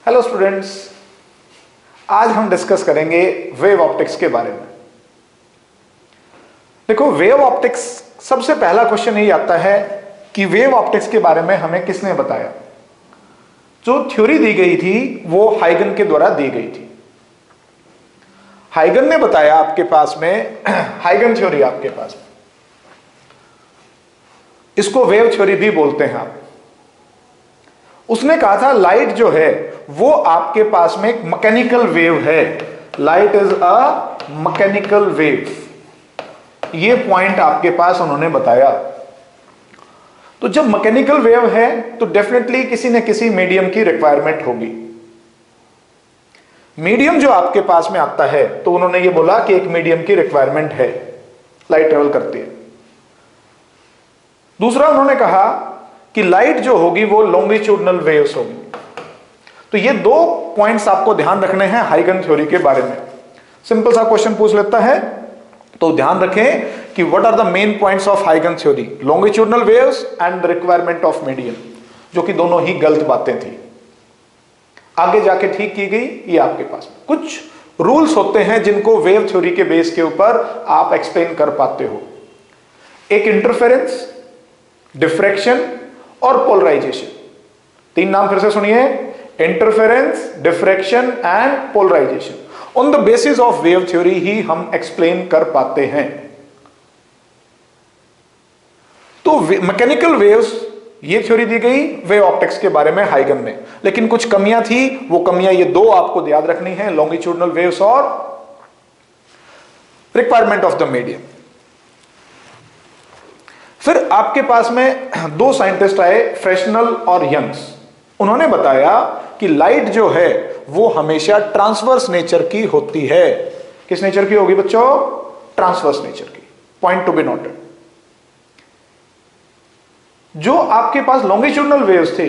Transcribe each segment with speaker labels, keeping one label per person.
Speaker 1: Hello students, आज हम discuss करेंगे वेव ऑप्टिक्स के बारे में। देखो, वेव ऑप्टिक्स सबसे पहला क्वेश्चन यही आता है कि वेव ऑप्टिक्स के बारे में हमें किसने बताया। जो थ्योरी दी गई थी वो हाइगन के द्वारा दी गई थी। हाइगन ने बताया आपके पास में हाइगन थ्योरी आपके पास में, इसको वेव थ्योरी भी बोलते हैं आप। उसने कहा था लाइट जो है वो आपके पास में एक मैकेनिकल वेव है। Light is a mechanical wave, ये पॉइंट आपके पास उन्होंने बताया। तो जब मैकेनिकल वेव है तो डेफिनेटली किसी न किसी मीडियम की रिक्वायरमेंट होगी। मीडियम जो आपके पास में आता है तो उन्होंने ये बोला कि एक मीडियम की रिक्वायरमेंट है, लाइट ट्रेवल करती है। दूसरा उन्होंने कहा कि लाइट जो होगी वो लॉन्गिट्यूडनल वेव्स होगी। तो ये दो पॉइंट्स आपको ध्यान रखने हैं हाइगन थ्योरी के बारे में। सिंपल सा क्वेश्चन पूछ लेता है तो ध्यान रखें कि what are the main points of Huygen theory, longitudinal waves and the requirement of medium, जो कि दोनों ही गलत बातें थी। आगे जाके ठीक की गई। ये आपके पास कुछ रूल्स होते हैं जिनको वेव थ्योरी के बेस के ऊपर आप एक्सप्लेन कर पाते हो। एक इंटरफेरेंस, डिफ्रैक्शन और पोलराइजेशन। तीन नाम फिर से सुनिए, interference, diffraction and polarization. On the basis of wave theory ही हम एक्सप्लेन कर पाते हैं। तो मैकेनिकल वेव्स, ये थ्योरी दी गई वेव ऑप्टिक्स के बारे में हाइगन में, लेकिन कुछ कमियां थी। वो कमियां ये दो आपको याद रखनी है, लॉन्गिट्यूडनल वेव्स और रिक्वायरमेंट ऑफ द मीडियम। फिर आपके पास में दो साइंटिस्ट आए, फ्रेशनल और यंग्स। उन्होंने बताया कि लाइट जो है वो हमेशा ट्रांसवर्स नेचर की होती है। किस नेचर की होगी बच्चों? ट्रांसवर्स नेचर की। Point to be noted. जो आपके पास लॉन्गिट्यूडनल वेव्स थे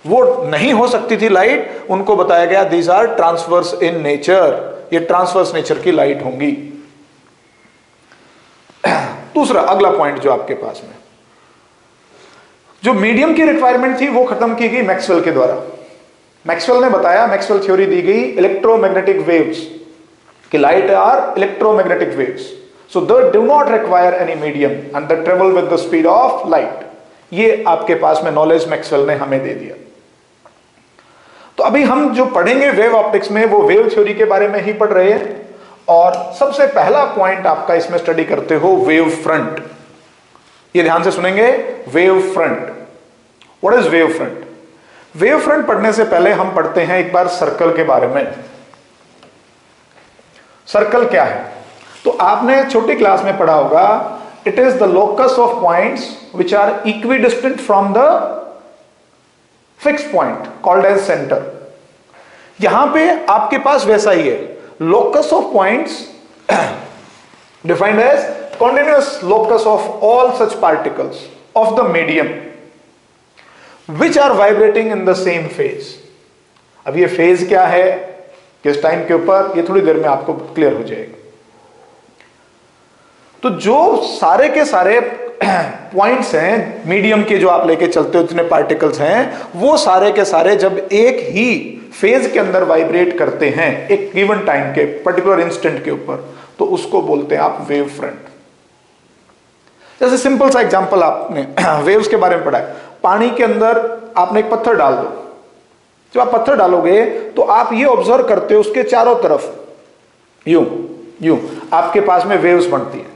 Speaker 1: वो नहीं हो सकती थी लाइट, उनको बताया गया these are transverse in nature, ये ट्रांसवर्स नेचर की लाइट होंगी। दूसरा अगला पॉइंट जो आपके पास में, जो मीडियम की रिक्वायरमेंट थी वो खत्म की गई मैक्सवेल के द्वारा। मैक्सवेल ने बताया, मैक्सवेल थ्योरी दी गई इलेक्ट्रोमैग्नेटिक वेव्स, कि light are electromagnetic waves, so they do not require any medium and they travel with the speed of light. ये आपके पास में नॉलेज मैक्सवेल ने हमें दे दिया। तो अभी हम जो पढ़ेंगे वेव ऑप्टिक्स में वो वेव थ्योरी के बारे में ही पढ़ रहे हैं। और सबसे पहला पॉइंट आपका इसमें स्टडी करते हो वेव फ्रंट। ये ध्यान से सुनेंगे, wave front. What is wave front? Wave front पढ़ने से पहले हम पढ़ते हैं एक बार सर्कल के बारे में। सर्कल क्या है? तो आपने छोटी क्लास में पढ़ा होगा, it is the locus of points which are equidistant from the fix point called as centre. यहां पे आपके पास वैसा ही है, locus of points defined as continuous locus of all such particles of the medium which are vibrating in the same phase। अब ये phase क्या है, किस टाइम के ऊपर, ये थोड़ी देर में आपको क्लियर हो जाएगा। तो जो सारे के सारे पॉइंट्स हैं मीडियम के, जो आप लेके चलते हो जितने पार्टिकल्स हैं, वो सारे के सारे जब एक ही फेज के अंदर वाइब्रेट करते हैं एक गिवन टाइम के पर्टिकुलर इंस्टेंट के ऊपर, तो उसको बोलते हैं आप वेव फ्रंट। जैसे सिंपल सा एग्जांपल आपने वेव्स के बारे में पढ़ा है। पानी के अंदर आपने एक पत्थर डाल दो, जब आप पत्थर डालोगे तो आप ये ऑब्जर्व करते हो उसके चारों तरफ यूं यूं आपके पास में वेव्स बनती है।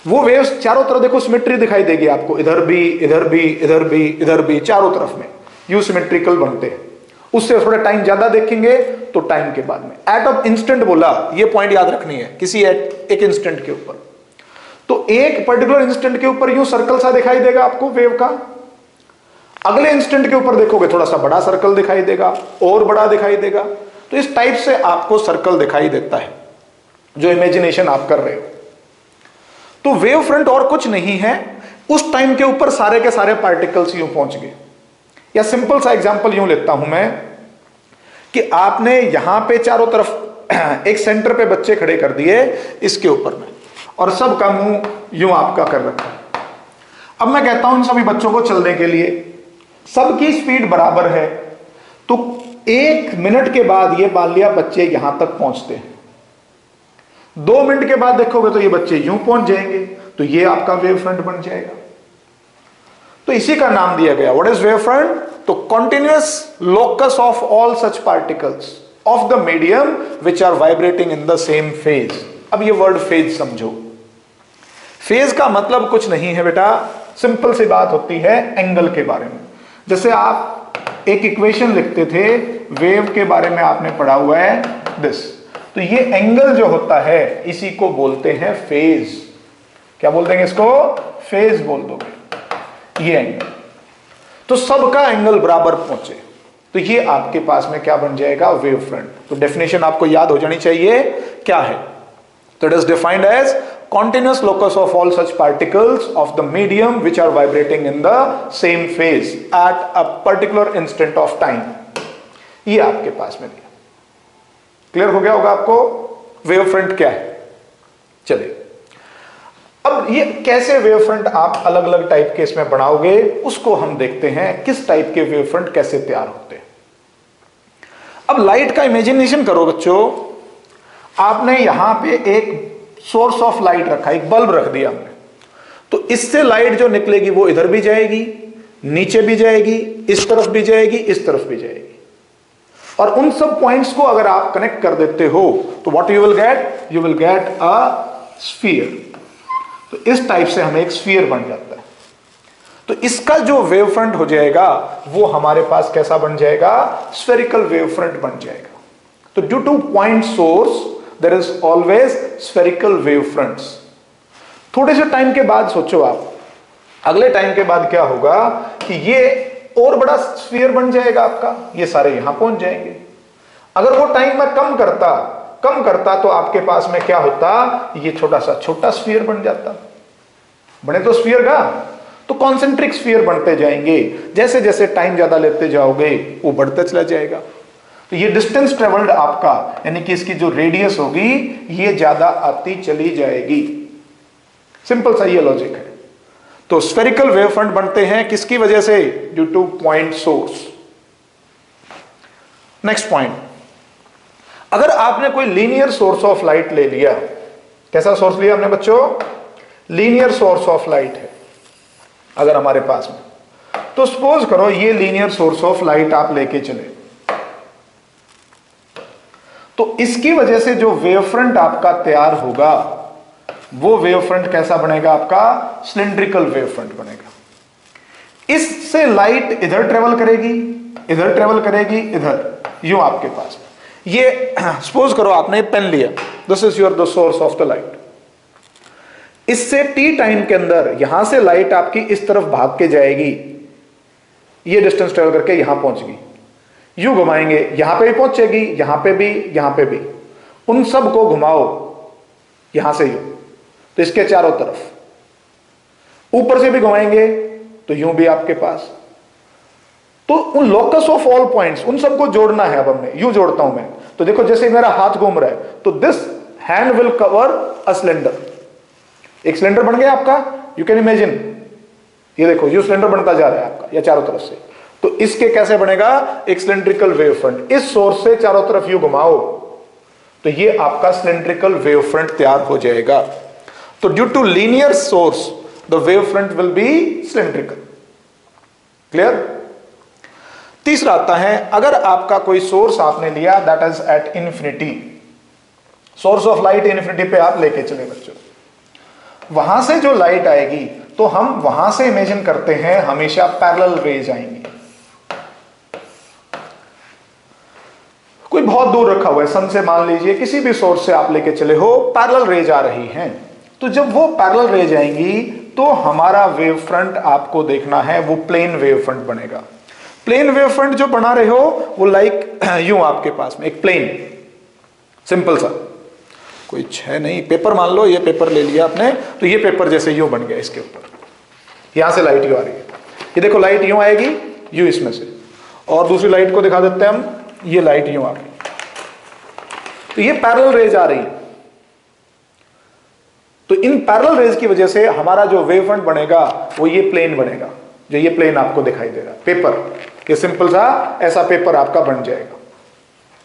Speaker 1: वो वेव्स चारों तरफ देखो सिमेट्री दिखाई देगी आपको, इधर भी इधर भी इधर भी इधर भी, चारों तरफ में यू सिमेट्रिकल बनते हैं। उससे थोड़ा टाइम ज्यादा देखेंगे तो टाइम के बाद में एट ऑफ इंस्टेंट बोला, ये पॉइंट याद रखनी है, किसी एक इंस्टेंट के ऊपर। तो एक पर्टिकुलर इंस्टेंट के ऊपर यूं सर्कल सा दिखाई देगा आपको वेव का, अगले इंस्टेंट के ऊपर देखोगे थोड़ा सा बड़ा सर्कल दिखाई देगा, और बड़ा दिखाई देगा। तो इस टाइप से आपको सर्कल दिखाई देता है जो इमेजिनेशन आप कर रहे हो। तो वेव फ्रंट और कुछ नहीं है, उस टाइम के ऊपर सारे के सारे पार्टिकल्स यूं पहुंच गए। या सिंपल सा एग्जांपल यूं लेता हूं मैं कि आपने यहां पे चारों तरफ एक सेंटर पे बच्चे खड़े कर दिए इसके ऊपर में, और सबका मुंह यूं आपका कर रखा है। अब मैं कहता हूं इन सभी बच्चों को चलने के लिए, सबकी स्पीड बराबर है, तो 1 मिनट के बाद ये मान लिया बच्चे यहां तक पहुंचते हैं, 2 मिनट के बाद देखोगे तो ये बच्चे यूं पहुंच जाएंगे, तो ये आपका वेव फ्रंट बन जाएगा। तो इसी का नाम दिया गया, व्हाट इज वेव फ्रंट? तो continuous locus of all such particles of the medium which are vibrating in the same phase. अब ये वर्ड फेज समझो। फेज का मतलब कुछ नहीं है बेटा, सिंपल सी बात होती है एंगल के बारे में। जैसे आप एक इक्वेशन लिखते थे, वेव के बारे में आपने पढ़ा हुआ है दिस, तो ये एंगल जो होता है इसी को बोलते हैं फेज। क्या बोल देंगे इसको? फेज बोल दोगे ये एंगल। तो सबका एंगल बराबर पहुंचे तो ये आपके पास में क्या बन जाएगा? Wave front. तो डेफिनेशन आपको याद हो जानी चाहिए, क्या है? तो it is defined as continuous locus of all such particles of the medium which are vibrating in the same phase at a particular instant of time। ये आपके पास में दिया। क्लियर हो गया होगा आपको वेव फ्रंट क्या है? चलिए, अब ये कैसे वेव फ्रंट आप अलग अलग टाइप के इसमें बनाओगे उसको हम देखते हैं, किस टाइप के वेव फ्रंट कैसे तैयार होते हैं। अब लाइट का इमेजिनेशन करो बच्चों, आपने यहां पे एक सोर्स ऑफ लाइट रखा, एक बल्ब रख दिया हमने, तो इससे लाइट जो निकलेगी वो इधर भी जाएगी, नीचे भी जाएगी, इस तरफ भी जाएगी, इस तरफ भी जाएगी, और उन सब पॉइंट्स को अगर आप कनेक्ट कर देते हो तो what you will get? You will get a sphere. तो इस टाइप से हमें एक स्फीयर बन जाता है। तो इसका जो वेव फ्रंट हो जाएगा वो हमारे पास कैसा बन जाएगा? स्फेरिकल वेव फ्रंट बन जाएगा। तो due two point source there is always spherical wave fronts। थोड़े से टाइम के बाद सोचो आप, अगले टाइम के बाद क्या होगा कि ये और बड़ा स्फीयर बन जाएगा आपका, ये सारे यहां पहुंच जाएंगे। अगर वो टाइम मैं कम करता तो आपके पास में क्या होता? ये छोटा सा छोटा स्फीयर बन जाता। बने तो स्फीयर का तो कॉन्सेंट्रिक स्फीयर बनते जाएंगे, जैसे जैसे टाइम ज्यादा लेते जाओगे वो बढ़ता चला जाएगा। तो ये डिस्टेंस ट्रेवल्ड आपका, यानी कि इसकी जो रेडियस होगी ये ज्यादा आती चली जाएगी। सिंपल सा ये लॉजिक है। तो स्फेरिकल वेव फ्रंट बनते हैं किसकी वजह से? Due two point source. Next point, अगर आपने कोई लीनियर सोर्स ऑफ लाइट ले लिया, कैसा सोर्स लिया हमने बच्चों? लीनियर सोर्स ऑफ लाइट है अगर हमारे पास में, तो सपोज करो ये लीनियर सोर्स ऑफ लाइट आप लेके चले, तो इसकी वजह से जो वेव फ्रंट आपका तैयार होगा वो वेव फ्रंट कैसा बनेगा? आपका सिलिंड्रिकल वेव फ्रंट बनेगा। इससे लाइट इधर ट्रेवल करेगी, इधर ट्रेवल करेगी, इधर यूं आपके पास ये सपोज करो आपने पेन लिया, this is your the source of the light. इससे टी टाइम के अंदर यहां से लाइट आपकी इस तरफ भाग के जाएगी, ये डिस्टेंस ट्रेवल करके यहां पहुंच गई, यूं घुमाएंगे, यहां पे भी पहुंचेगी, यहां पे भी, यहां पे भी, उन सब को घुमाओ यहां से यूं, तो इसके चारों तरफ, ऊपर से भी घुमाएंगे तो यूं भी आपके पास। तो उन लोकस ऑफ ऑल पॉइंट्स उन सबको जोड़ना है। अब हमने यूं जोड़ता हूं मैं, तो देखो जैसे मेरा हाथ घूम रहा है तो this hand will cover a cylinder. एक सिलेंडर बन गया आपका, यू कैन इमेजिन, ये देखो यू सिलेंडर बनता जा रहा है आपका, या चारों तरफ से। तो इसके कैसे बनेगा? एक सिलिंड्रिकल वेव फ्रंट। इस सोर्स से चारों तरफ यू घुमाओ तो ये आपका सिलिंड्रिकल वेव फ्रंट तैयार हो जाएगा। तो due to linear source the wave front will be cylindrical. Clear? तीसरा आता है, अगर आपका कोई सोर्स आपने लिया that is at infinity, source of light infinity पे आप लेके चले बच्चों, वहां से जो लाइट आएगी तो हम वहां से इमेजिन करते हैं हमेशा पैरेलल रेज आएंगी। कोई बहुत दूर रखा हुआ है, सन से मान लीजिए किसी भी सोर्स से आप लेके चले हो, पैरेलल रेज आ रही हैं, तो जब वो पैरेलल रेज आएंगी तो हमारा वेव फ्रंट आपको देखना है वो प्लेन वेव फ्रंट बनेगा। प्लेन वेव फ्रंट जो बना रहे हो वो लाइक यूं आपके पास में एक प्लेन, सिंपल सा, कोई है नहीं, पेपर मान लो, ये पेपर ले लिया आपने, तो ये पेपर जैसे यूं बन गया, इसके ऊपर यहां से लाइट यूं आ रही है, ये देखो लाइट यूं आएगी यूं इसमें से, और दूसरी लाइट को दिखा देते हैं हम, ये लाइट यूं आ गई, तो ये पैरेलल रेज आ रही है। तो इन पैरेलल रेज की वजह से हमारा जो वेव फ्रंट बनेगा वो ये प्लेन बनेगा, जो ये प्लेन आपको दिखाई दे रहा है पेपर। ये सिंपल सा ऐसा पेपर आपका बन जाएगा,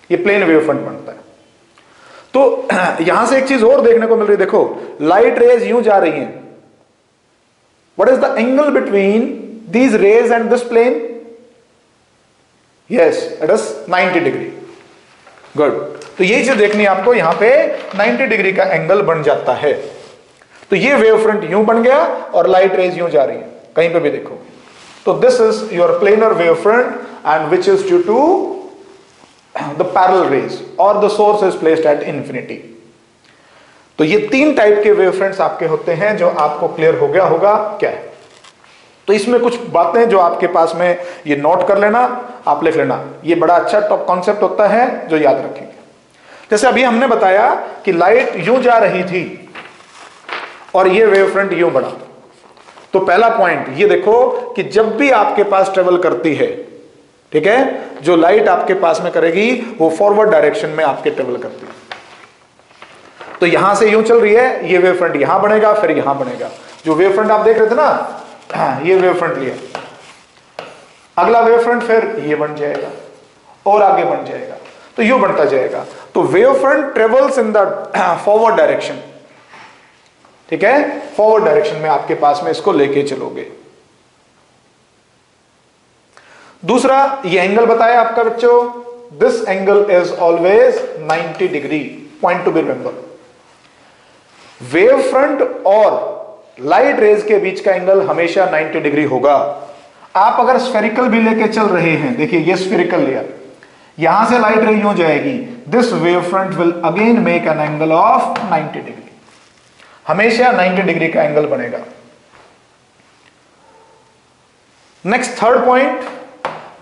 Speaker 1: ये प्लेन वेव फ्रंट बनता है। तो यहां से एक चीज और देखने को मिल रही है, देखो लाइट रेज यूं जा रही हैं, what is the angle between these rays and this plane? Yes, it is 90 degree. Good, तो यही चीज देखनी है आपको, यहां पे 90 डिग्री का एंगल बन जाता है। तो ये वेव फ्रंट यूं बन गया और लाइट रेज यूं जा रही है, कहीं पे भी देखो। तो this is your planar wave front and which is due to the parallel rays और the source is placed at infinity. तो ये तीन टाइप के वेव फ्रंट्स आपके होते हैं, जो आपको क्लियर हो गया होगा क्या है। तो इसमें कुछ बातें जो आपके पास में ये नोट कर लेना, आप लिख लेना, ये बड़ा अच्छा टॉप कॉन्सेप्ट होता है जो याद रखेंगे। जैसे अभी हमने बताया कि लाइट यूं जा रही थी और ये वेव फ्रंट यूं बढ़ा। तो पहला पॉइंट ये देखो कि जब भी आपके पास ट्रेवल करती है, ठीक है, जो लाइट आपके पास में करेगी वो फॉरवर्ड डायरेक्शन में आपके ट्रेवल करती है। तो यहां से यूं चल रही है, ये वेव फ्रंट यहां बनेगा, फिर यहां बनेगा। जो वेव फ्रंट आप देख रहे थे ना, ये वेव फ्रंट लिया, अगला वेव फ्रंट फिर ये बन जाएगा और आगे बन जाएगा, तो यूं बढ़ता जाएगा। तो wave front travels in the forward direction, ठीक है, फॉरवर्ड डायरेक्शन में आपके पास में इसको लेके चलोगे। दूसरा ये एंगल बताया आपका बच्चों, this angle is always 90 degree, point to be remember. Wave front और लाइट रेज के बीच का एंगल हमेशा 90 डिग्री होगा। आप अगर स्फेरिकल भी लेके चल रहे हैं, देखिए ये स्फेरिकल लिया, यहां से लाइट रे यूं जाएगी, this wave front will again make an angle of 90 degree, हमेशा 90 डिग्री का एंगल बनेगा। नेक्स्ट थर्ड पॉइंट,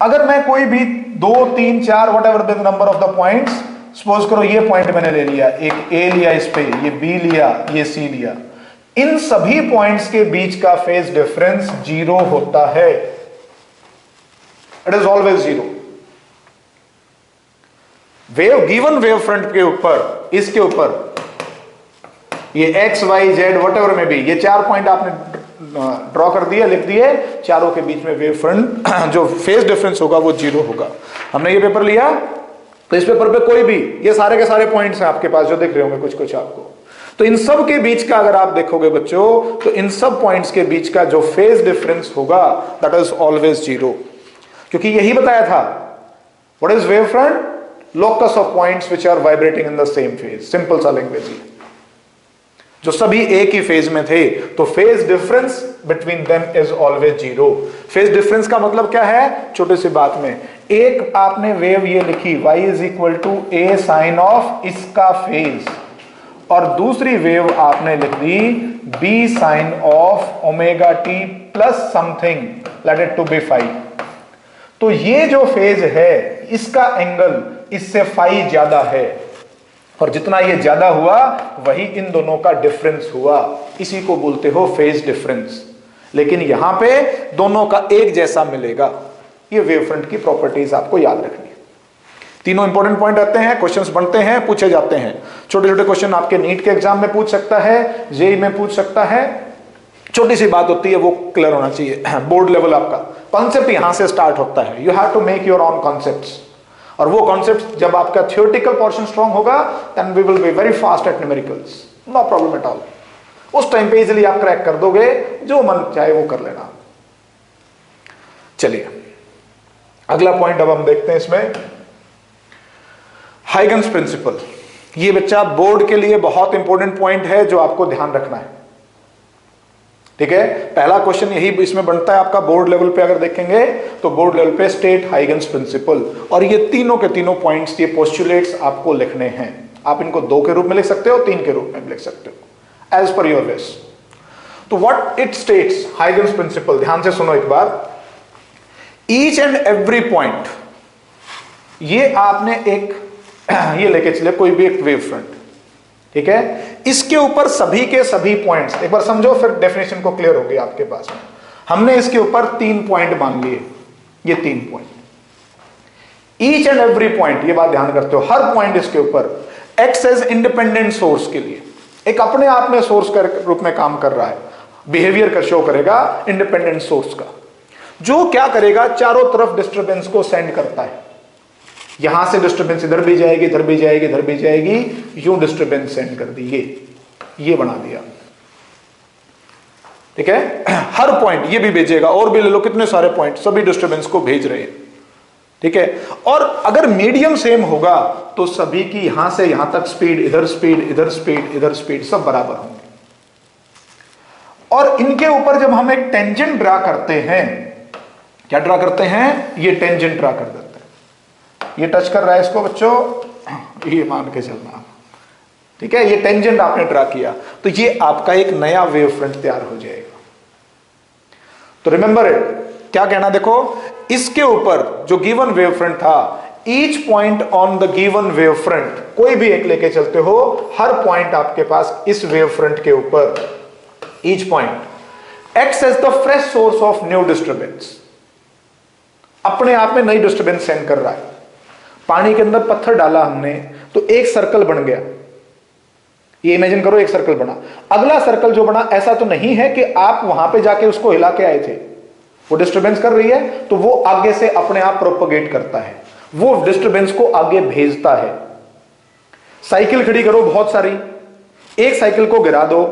Speaker 1: अगर मैं कोई भी 2 3 4 what ever the number of the points, suppose करो ये पॉइंट मैंने ले लिया, एक ए लिया इस पे, ये बी लिया, ये सी लिया, इन सभी पॉइंट्स के बीच का फेज डिफरेंस 0 होता है। It is always 0। Wave given wave front के ऊपर, इसके ऊपर ये X Y Z whatever में भी, ये 4 पॉइंट आपने ड्रॉ कर दिए, लिख दिए, चारों के बीच में वेव फ्रंट जो फेज डिफरेंस होगा वो 0 होगा। हमने ये पेपर लिया, तो इस पेपर पे कोई भी, ये सारे के सारे पॉइंट्स हैं आपके पास जो दिख रहे होंगे कुछ कुछ आपको, तो इन सब के बीच का अगर आप देखोगे बच्चों, तो इन सब पॉइंट्स के बीच का जो फेज डिफरेंस होगा दैट इज ऑलवेज 0, क्योंकि यही बताया था what is wave front, locus of points which are vibrating in the same phase. Simple सा लैंग्वेज है, जो सभी एक ही फेज में थे, तो phase difference between them is always 0। Phase difference का मतलब क्या है, छोटी सी बात में, एक आपने वेव ये लिखी y is equal to a sine of इसका फेज, और दूसरी वेव आपने लिख दी b sine of omega t plus something, let it to be phi. तो ये जो फेज है इसका एंगल इससे फाई ज्यादा है, और जितना ये ज्यादा हुआ वही इन दोनों का डिफरेंस हुआ, इसी को बोलते हो फेज डिफरेंस। लेकिन यहां पे दोनों का एक जैसा मिलेगा। ये वेव फ्रंट की प्रॉपर्टीज आपको याद रखनी है। तीनों इंपॉर्टेंट पॉइंट आते हैं, क्वेश्चंस बनते हैं, पूछे जाते हैं। छोटे छोटे क्वेश्चन आपके नीट के एग्जाम में पूछ सकता है, जेईई में पूछ सकता है। छोटी सी बात होती है, वो क्लियर होना चाहिए। बोर्ड लेवल आपका कॉन्सेप्ट यहां से स्टार्ट होता है, you have to make your own concepts, और वो कॉन्सेप्ट जब आपका थियोरेटिकल पोर्शन स्ट्रांग होगा, then we will be very fast at numericals, no problem at all. उस टाइम पे इजीली आप क्रैक कर दोगे, जो मन चाहे वो कर लेना। चलिए अगला पॉइंट अब हम देखते हैं इसमें, हाइगन्स प्रिंसिपल। ये बच्चा बोर्ड के लिए बहुत इंपॉर्टेंट पॉइंट है जो आपको ध्यान रखना है, ठीक है। पहला क्वेश्चन यही इसमें बनता है आपका बोर्ड लेवल पे, अगर देखेंगे तो बोर्ड लेवल पे स्टेट हाइगन्स प्रिंसिपल, और ये तीनों के तीनों पॉइंट्स, ये पोस्टुलेट्स आपको लिखने हैं। आप इनको 2 के रूप में लिख सकते हो, 3 के रूप में भी लिख सकते हो, एज पर योर विश। तो what it states, Huygens principle, ध्यान से सुनो एक बार। ईच एंड एवरी पॉइंट, ये आपने एक ये लेके चले कोई भी एक वेव फ्रंट, ठीक है, इसके ऊपर सभी के सभी पॉइंट्स, एक बार समझो फिर डेफिनेशन को क्लियर हो गया आपके पास में। हमने इसके ऊपर 3 पॉइंट मान लिए, ये 3 point, each and every point, ये बात ध्यान करते हो, हर पॉइंट इसके ऊपर एक्ट एज इंडिपेंडेंट सोर्स के लिए, एक अपने आप में सोर्स के रूप में काम कर रहा है, बिहेवियर का शो करेगा इंडिपेंडेंट सोर्स का। जो क्या करेगा, चारों तरफ डिस्टरबेंस को सेंड करता है। यहां से डिस्टरबेंस इधर भी जाएगी, इधर भी जाएगी, इधर भी जाएगी, यूं डिस्टरबेंस सेंड कर दी, ये बना दिया। ठीक है, हर पॉइंट ये भी भेजेगा, और भी ले लो कितने सारे पॉइंट, सभी डिस्टरबेंस को भेज रहे हैं। ठीक है, और अगर मीडियम सेम होगा तो सभी की यहां से यहां तक स्पीड, इधर स्पीड, इधर स्पीड, इधर स्पीड, सब बराबर होंगे। और इनके ऊपर जब हम एक टेंजेंट ड्रा करते हैं, क्या ड्रा करते हैं, ये टेंजेंट ड्रा कर देते हैं। ये टच कर रहा है इसको बच्चों, ये मान के चलना। ठीक है, ये टेंजेंट आपने ड्रा किया तो ये आपका एक नया वेव फ्रंट तैयार हो जाएगा। तो रिमेंबर इट, क्या कहना, देखो इसके ऊपर जो गिवन वेव फ्रंट था, each point on the given wave front, कोई भी एक लेके चलते हो, हर पॉइंट आपके पास इस वेव फ्रंट के ऊपर, each point acts as the fresh source of new disturbance, अपने आप में नई डिस्टरबेंस सेंड कर रहा है। पानी के अंदर पत्थर डाला हमने तो एक सर्कल बन गया, ये इमेजिन करो एक सर्कल बना। अगला सर्कल जो बना, ऐसा तो नहीं है कि आप वहां पे जाके उसको हिला के आए थे, वो डिस्टरबेंस कर रही है तो वो आगे से अपने आप प्रोपोगेट करता है, वो डिस्टरबेंस को आगे भेजता है। साइकिल खड़ी करो बहुत सारी, एक साइकिल को गिरा दो,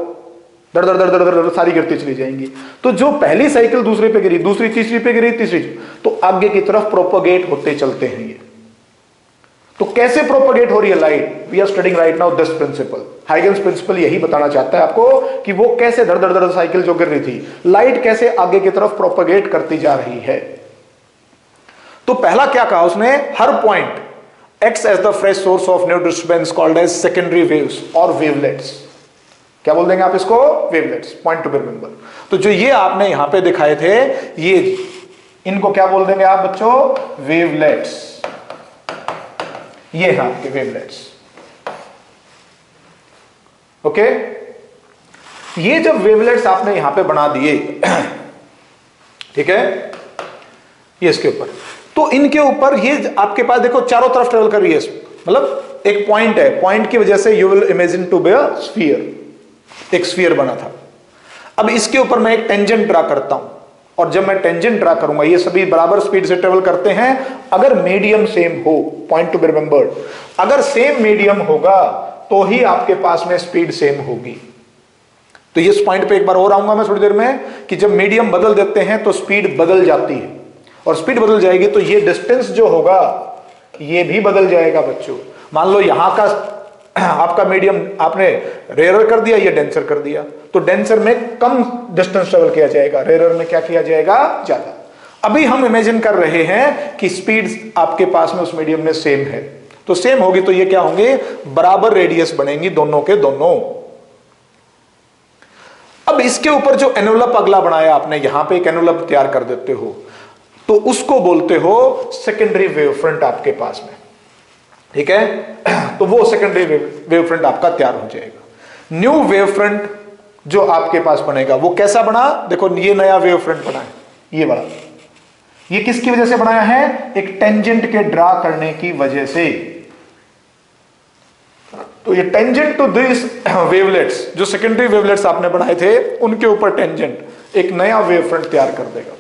Speaker 1: दर दर दर दर दर सारी गिरती चली जाएंगी, तो जो पहली साइकिल दूसरे पे गिरी, दूसरी तीसरी पे गिरी, तीसरी, तो आगे की तरफ प्रोपोगेट होते चलते हैं ये। तो कैसे प्रोपोगेट हो रही है light, we are studying right now this principle. Huygens principle यही बताना चाहता है आपको कि वो कैसे धड़ धड़ धड़ साइकिल जो गिर रही थी, लाइट कैसे आगे की तरफ प्रोपोगेट करती जा रही है। तो पहला क्या कहा उसने, हर point acts as the fresh source of new disturbance called as secondary waves और वेवलेट्स। क्या बोल देंगे आप इसको, wavelets, point to be remember. तो जो ये आपने यहां पे दिखाए थे, ये इनको क्या बोल देंगे आप बच्चों, वेवलेट्स। ये है आपके वेवलेट्स। ओके, ये जब वेवलेट्स आपने यहां पे बना दिए, ठीक है, ये इसके ऊपर, तो इनके ऊपर ये आपके पास देखो चारों तरफ ट्रेवल कर रही है, मतलब एक पॉइंट है, पॉइंट की वजह से you will imagine to be a sphere, एक स्फीयर बना था। अब इसके ऊपर मैं एक टेंजेंट ड्रा करता हूं, और जब मैं टेंजेंट ड्रा करूंगा, ये सभी बराबर स्पीड से ट्रेवल करते हैं अगर मीडियम सेम हो, पॉइंट टू बी रिमेंबर्ड। अगर सेम मीडियम होगा तो ही आपके पास में स्पीड सेम होगी। तो इस पॉइंट पे एक बार और आऊंगा मैं थोड़ी देर में, कि जब मीडियम बदल देते हैं तो स्पीड बदल जाती है, और स्पीड बदल जाएगी तो ये डिस्टेंस जो होगा ये भी बदल जाएगा बच्चों। मान लो यहां का आपका मीडियम आपने रेयर कर दिया, ये डेंसर कर दिया, तो डेंसर में कम डिस्टेंस ट्रेवल किया जाएगा, रेयर में क्या किया जाएगा, ज्यादा। अभी हम इमेजिन कर रहे हैं कि स्पीड आपके पास में उस मीडियम में सेम है, तो सेम होगी तो ये क्या होंगे, बराबर रेडियस बनेंगी दोनों के दोनों। अब इसके ऊपर जो एनवलप अगला बनाया आपने, यहां पे एक एनवलप तैयार कर देते हो, तो उसको बोलते हो सेकेंडरी वेव फ्रंट आपके पास में। ठीक है, तो वो सेकेंडरी वेव फ्रंट आपका तैयार हो जाएगा। न्यू वेव फ्रंट जो आपके पास बनेगा वो कैसा बना, देखो ये नया वेव फ्रंट बना है, ये बड़ा, ये किसकी वजह से बनाया है, एक टेंजेंट के ड्रा करने की वजह से। तो ये टेंजेंट टू दिस वेवलेट्स, जो सेकेंडरी वेवलेट्स आपने बनाए थे उनके ऊपर टेंजेंट एक नया वेव फ्रंट तैयार कर देगा।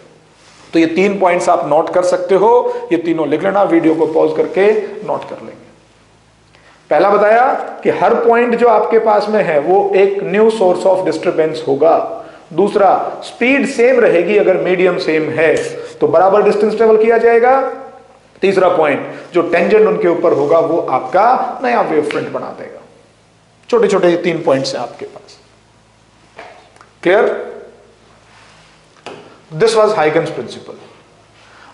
Speaker 1: तो ये 3 पॉइंट्स आप नोट कर सकते हो, ये तीनों लिख लेना, वीडियो को पॉज करके नोट कर लेंगे। पहला बताया कि हर पॉइंट जो आपके पास में है वो एक न्यू सोर्स ऑफ डिस्टरबेंस होगा। दूसरा, स्पीड सेम रहेगी अगर मीडियम सेम है तो बराबर डिस्टेंस ट्रेवल किया जाएगा। तीसरा पॉइंट, जो टेंजेंट उनके ऊपर होगा वो आपका नया वेव फ्रंट बना देगा। छोटे छोटे 3 पॉइंट्स हैं आपके पास। Clear? This was Huygens principle.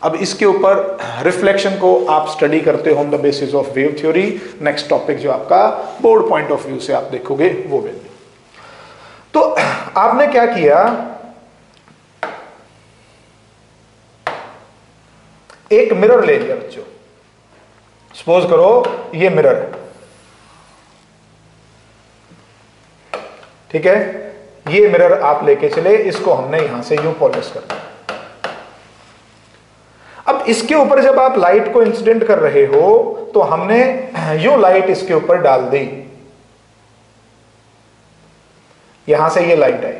Speaker 1: अब इसके ऊपर रिफ्लेक्शन को आप स्टडी करते हो on the basis of wave theory. Next topic जो आपका बोर्ड पॉइंट ऑफ व्यू से आप देखोगे वो वेव। तो आपने क्या किया, एक मिरर ले लिया बच्चों, सपोज करो ये मिरर है, ठीक है, ये मिरर आप लेके चले, इसको हमने यहां से यूं पॉलिश कर दिया। अब इसके ऊपर जब आप लाइट को इंसिडेंट कर रहे हो तो हमने यूं लाइट इसके ऊपर डाल दी, यहां से ये लाइट आई,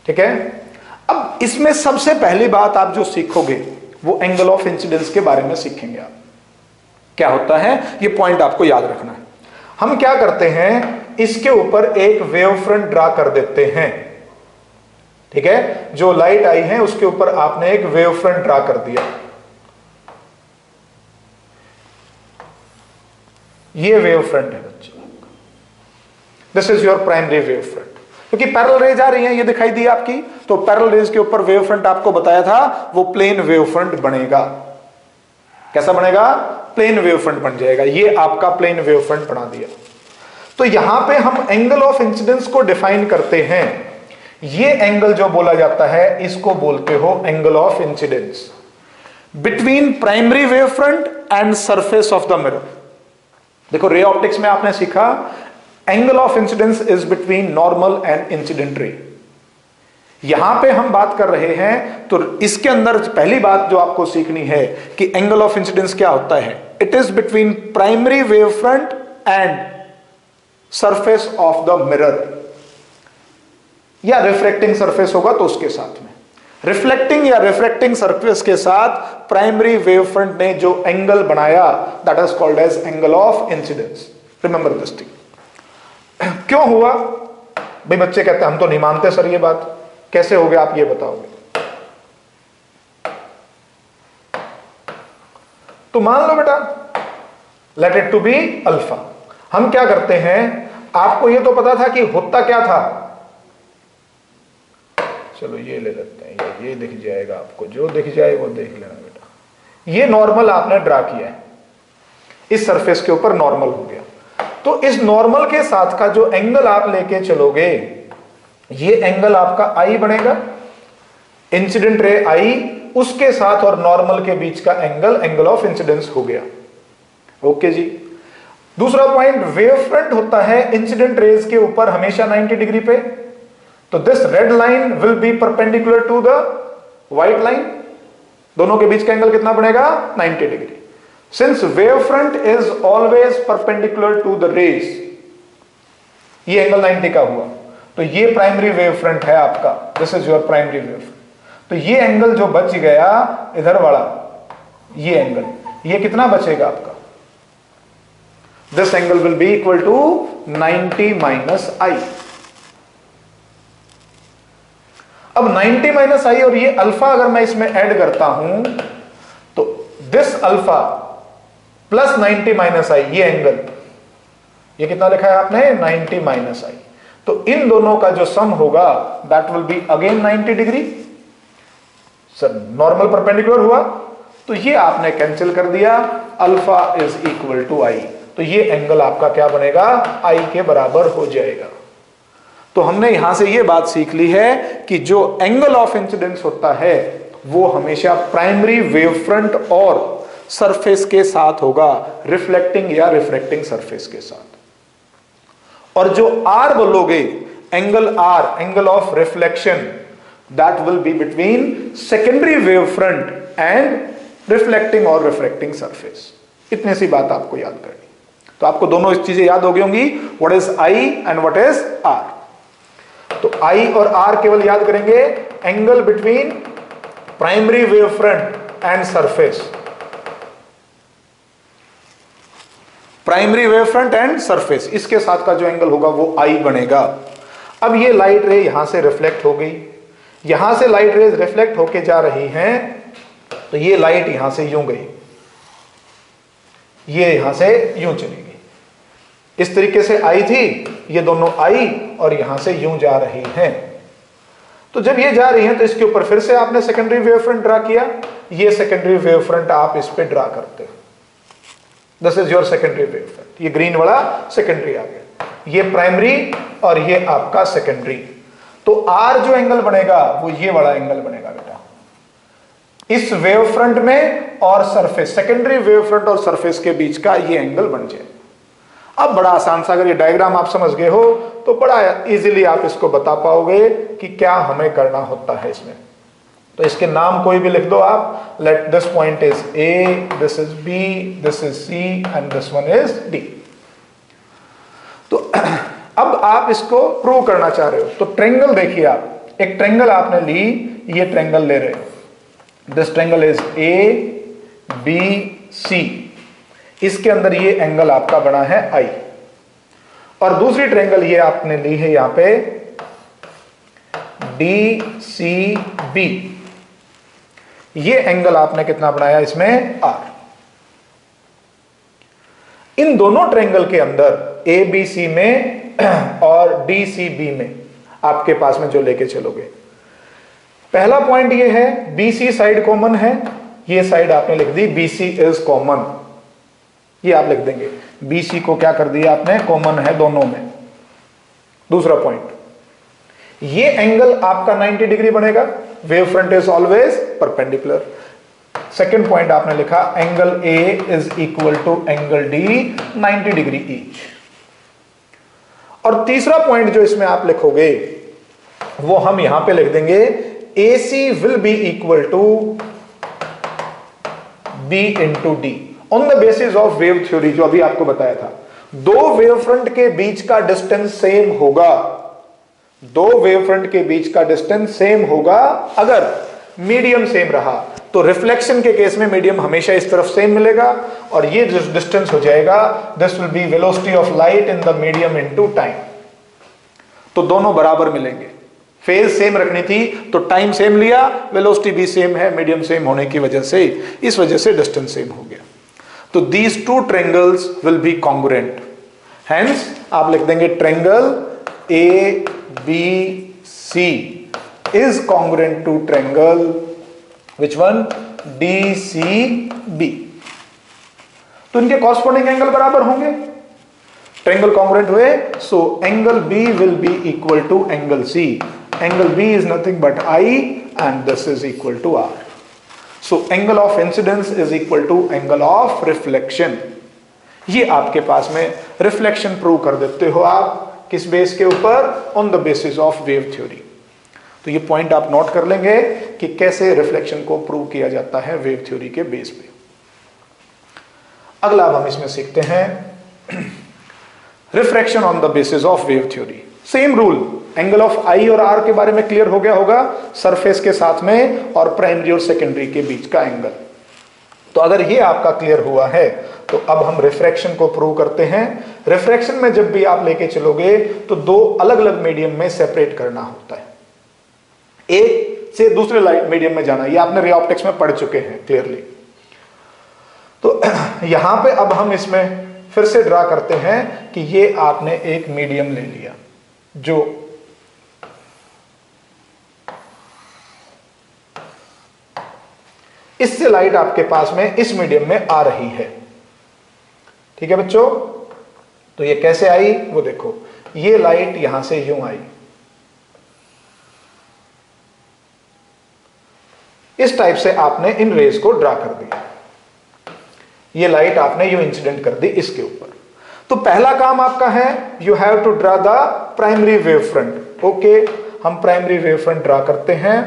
Speaker 1: ठीक है। अब इसमें सबसे पहली बात आप जो सीखोगे वो एंगल ऑफ इंसिडेंस के बारे में सीखेंगे आप। क्या होता है ये पॉइंट आपको याद रखना है। हम क्या करते हैं, इसके ऊपर एक वेव फ्रंट ड्रा कर देते हैं, ठीक है। जो लाइट आई है उसके ऊपर आपने एक वेव फ्रंट ड्रा कर दिया, ये वेव फ्रंट है बच्चे, this is your primary wave front. क्योंकि पैरेलल रेज आ रही है, ये दिखाई दी आपकी, तो पैरेलल रेज के ऊपर वेव फ्रंट आपको बताया था वो प्लेन वेव फ्रंट बनेगा। कैसा बनेगा? प्लेन वेव फ्रंट बन जाएगा। ये आपका प्लेन वेव फ्रंट बना दिया। तो यहां पे हम एंगल ऑफ इंसिडेंस को डिफाइन करते हैं। ये एंगल जो बोला जाता है इसको बोलते हो angle of incidence between primary wave front and surface of the mirror. देखो रे ऑप्टिक्स में आपने सीखा angle of incidence is between normal and incident ray. यहां पे हम बात कर रहे हैं तो इसके अंदर पहली बात जो आपको सीखनी है कि एंगल ऑफ इंसिडेंस क्या होता है। It is between primary wave front and surface of the mirror, या रिफ्लेक्टिंग सरफेस होगा तो उसके साथ में रिफ्लेक्टिंग या रिफ्रैक्टिंग सरफेस के साथ प्राइमरी वेव फ्रंट ने जो एंगल बनाया that is called as angle of incidence. Remember this thing. क्यों हुआ भाई? बच्चे कहते हैं हम तो नहीं मानते सर ये बात, कैसे हो गया आप ये बताओगे? तो मान लो बेटा let it to be alpha. हम क्या करते हैं, आपको ये तो पता था कि होता क्या था, चलो ये ले लेते हैं, ये दिख जाएगा आपको, जो दिख जाए वो देख लेना बेटा। ये नॉर्मल आपने ड्रा किया है, इस सरफेस के ऊपर नॉर्मल हो गया। तो इस नॉर्मल के साथ का जो एंगल आप लेके चलोगे ये एंगल आपका आई बनेगा, इंसिडेंट रे आई, उसके साथ और नॉर्मल के बीच का एंगल एंगल ऑफ इंसिडेंस हो गया। ओके जी। दूसरा पॉइंट, वेव फ्रंट होता है इंसिडेंट रेज के ऊपर हमेशा 90 डिग्री पे, तो this red line will be perpendicular to the white line. दोनों के बीच का एंगल कितना बनेगा? 90 degree. Since wave front is always perpendicular to the rays, ये एंगल 90 का हुआ, तो ये प्राइमरी वेव फ्रंट है आपका, this is your primary wave front. तो ये एंगल जो बच गया इधर वाला, ये एंगल, ये कितना बचेगा आपका? This angle will be equal to 90 minus i. अब 90 माइनस आई और ये अल्फा अगर मैं इसमें ऐड करता हूं तो दिस अल्फा प्लस 90 माइनस आई, ये एंगल, ये कितना लिखा है आपने? 90 माइनस आई। तो इन दोनों का जो सम होगा that will be again 90 degree. Sir normal perpendicular हुआ तो ये आपने कैंसिल कर दिया, अल्फा इज इक्वल टू आई, तो ये एंगल आपका क्या बनेगा? आई के बराबर हो जाएगा। तो हमने यहां से ये बात सीख ली है कि जो एंगल ऑफ इंसिडेंस होता है वो हमेशा प्राइमरी वेव फ्रंट और सरफेस के साथ होगा, रिफ्लेक्टिंग या रिफ्रैक्टिंग सरफेस के साथ। और जो आर बोलोगे, angle R, angle of reflection, that will be between secondary wave front and reflecting और रिफ्रैक्टिंग सरफेस। इतनी सी बात आपको याद करनी। तो आपको दोनों चीजें याद हो गई होंगी, what is I and what is R. तो आई और आर केवल याद करेंगे, angle between primary wave front and surface, primary wave front and surface, इसके साथ का जो एंगल होगा वो आई बनेगा। अब ये लाइट रे यहां से रिफ्लेक्ट हो गई, यहां से लाइट रेज रिफ्लेक्ट होके जा रही हैं, तो ये लाइट यहां से यूं गई, ये यहां से यूं चली गई, इस तरीके से आई थी, ये दोनों आई और यहां से यूं जा रही हैं। तो जब ये जा रही हैं तो इसके ऊपर फिर से आपने सेकेंडरी वेव फ्रंट ड्रा किया, ये सेकेंडरी वेव फ्रंट आप इस पे ड्रा करते हो, this is your secondary wave front. ये ग्रीन वाला सेकेंडरी आ गया, ये प्राइमरी और ये आपका सेकेंडरी। तो आर जो एंगल बनेगा वो ये वाला एंगल बनेगा बेटा, इस वेव फ्रंट में और सरफेस, सेकेंडरी वेव फ्रंट और सरफेस के बीच का ये एंगल बन जाए। अब बड़ा आसान सा, अगर ये डायग्राम आप समझ गए हो तो बड़ा इजीली आप इसको बता पाओगे कि क्या हमें करना होता है इसमें। तो इसके नाम कोई भी लिख दो आप, let this point is A, this is B, this is C and this one is D. तो अब आप इसको प्रूव करना चाह रहे हो, तो ट्रायंगल देखिए आप, एक ट्रायंगल आपने ली, ये ट्रायंगल ले रहे हो, दिस ट्रायंगल इज ABC, इसके अंदर ये एंगल आपका बना है I, और दूसरी ट्रायंगल ये आपने ली है यहां पे DCB, ये एंगल आपने कितना बनाया इसमें R। इन दोनों ट्रायंगल के अंदर ABC में और DCB में आपके पास में जो लेके चलोगे, पहला पॉइंट ये है BC साइड कॉमन है, ये साइड आपने लिख दी BC इज कॉमन, ये आप लिख देंगे, BC को क्या कर दिया आपने, कॉमन है दोनों में। दूसरा पॉइंट, ये एंगल आपका 90 डिग्री बनेगा, wave front is always perpendicular. Second point आपने लिखा angle A is equal to angle D 90 degree each. और तीसरा पॉइंट जो इसमें आप लिखोगे वो हम यहां पे लिख देंगे AC will be equal to B into D on the basis of wave theory, जो अभी आपको बताया था। दो वेव फ्रंट के बीच का डिस्टेंस सेम होगा, दो वेव फ्रंट के बीच का डिस्टेंस सेम होगा अगर मीडियम सेम रहा, तो रिफ्लेक्शन के केस में मीडियम हमेशा इस तरफ सेम मिलेगा, और ये डिस्टेंस हो जाएगा, this will be velocity of light in the medium into time. तो दोनों बराबर मिलेंगे, फेज सेम रखनी थी तो टाइम सेम लिया, वेलोसिटी भी सेम है मीडियम सेम होने की वजह से, इस वजह से डिस्टेंस सेम हो गया। तो these two triangles will be congruent, hence आप लिख देंगे triangle ABC is congruent to triangle which one, DCB। तो इनके कॉरस्पॉन्डिंग एंगल बराबर होंगे, ट्रायंगल कॉन्ग्रुएंट हुए, so angle B will be equal to angle C। Angle B is nothing but I and this is equal to R। so angle of incidence is equal to angle of reflection। ये आपके पास में reflection prove कर देते हो आप, किस base के ऊपर, on the basis of wave theory. तो ये पॉइंट आप नोट कर लेंगे कि कैसे रिफ्लेक्शन को प्रूव किया जाता है वेव थ्योरी के बेस पे। अगला अब हम इसमें सीखते हैं refraction on the basis of wave theory. Same rule, angle of i और आर के बारे में क्लियर हो गया होगा, सरफेस के साथ में और प्राइमरी और सेकेंडरी के बीच का एंगल। तो अगर ये आपका क्लियर हुआ है तो अब हम रिफ्रैक्शन को प्रूव करते हैं। रिफ्रैक्शन में जब भी आप लेके चलोगे तो दो अलग अलग मीडियम में सेपरेट करना होता है, एक से दूसरे लाइट मीडियम में जाना, ये आपने रे ऑप्टिक्स में पढ़ चुके हैं क्लियरली। तो यहां पे अब हम इसमें फिर से ड्रा करते हैं कि ये आपने एक मीडियम ले लिया जो इससे लाइट आपके पास में इस मीडियम में आ रही है, ठीक है बच्चों। तो ये कैसे आई वो देखो, ये लाइट यहां से यूं आई, इस टाइप से आपने इन रेज को ड्रा कर दिया, ये लाइट आपने यूं इंसिडेंट कर दी इसके ऊपर। तो पहला काम आपका है you have to draw the primary wave front. Okay, हम प्राइमरी वेव फ्रंट ड्रा करते हैं।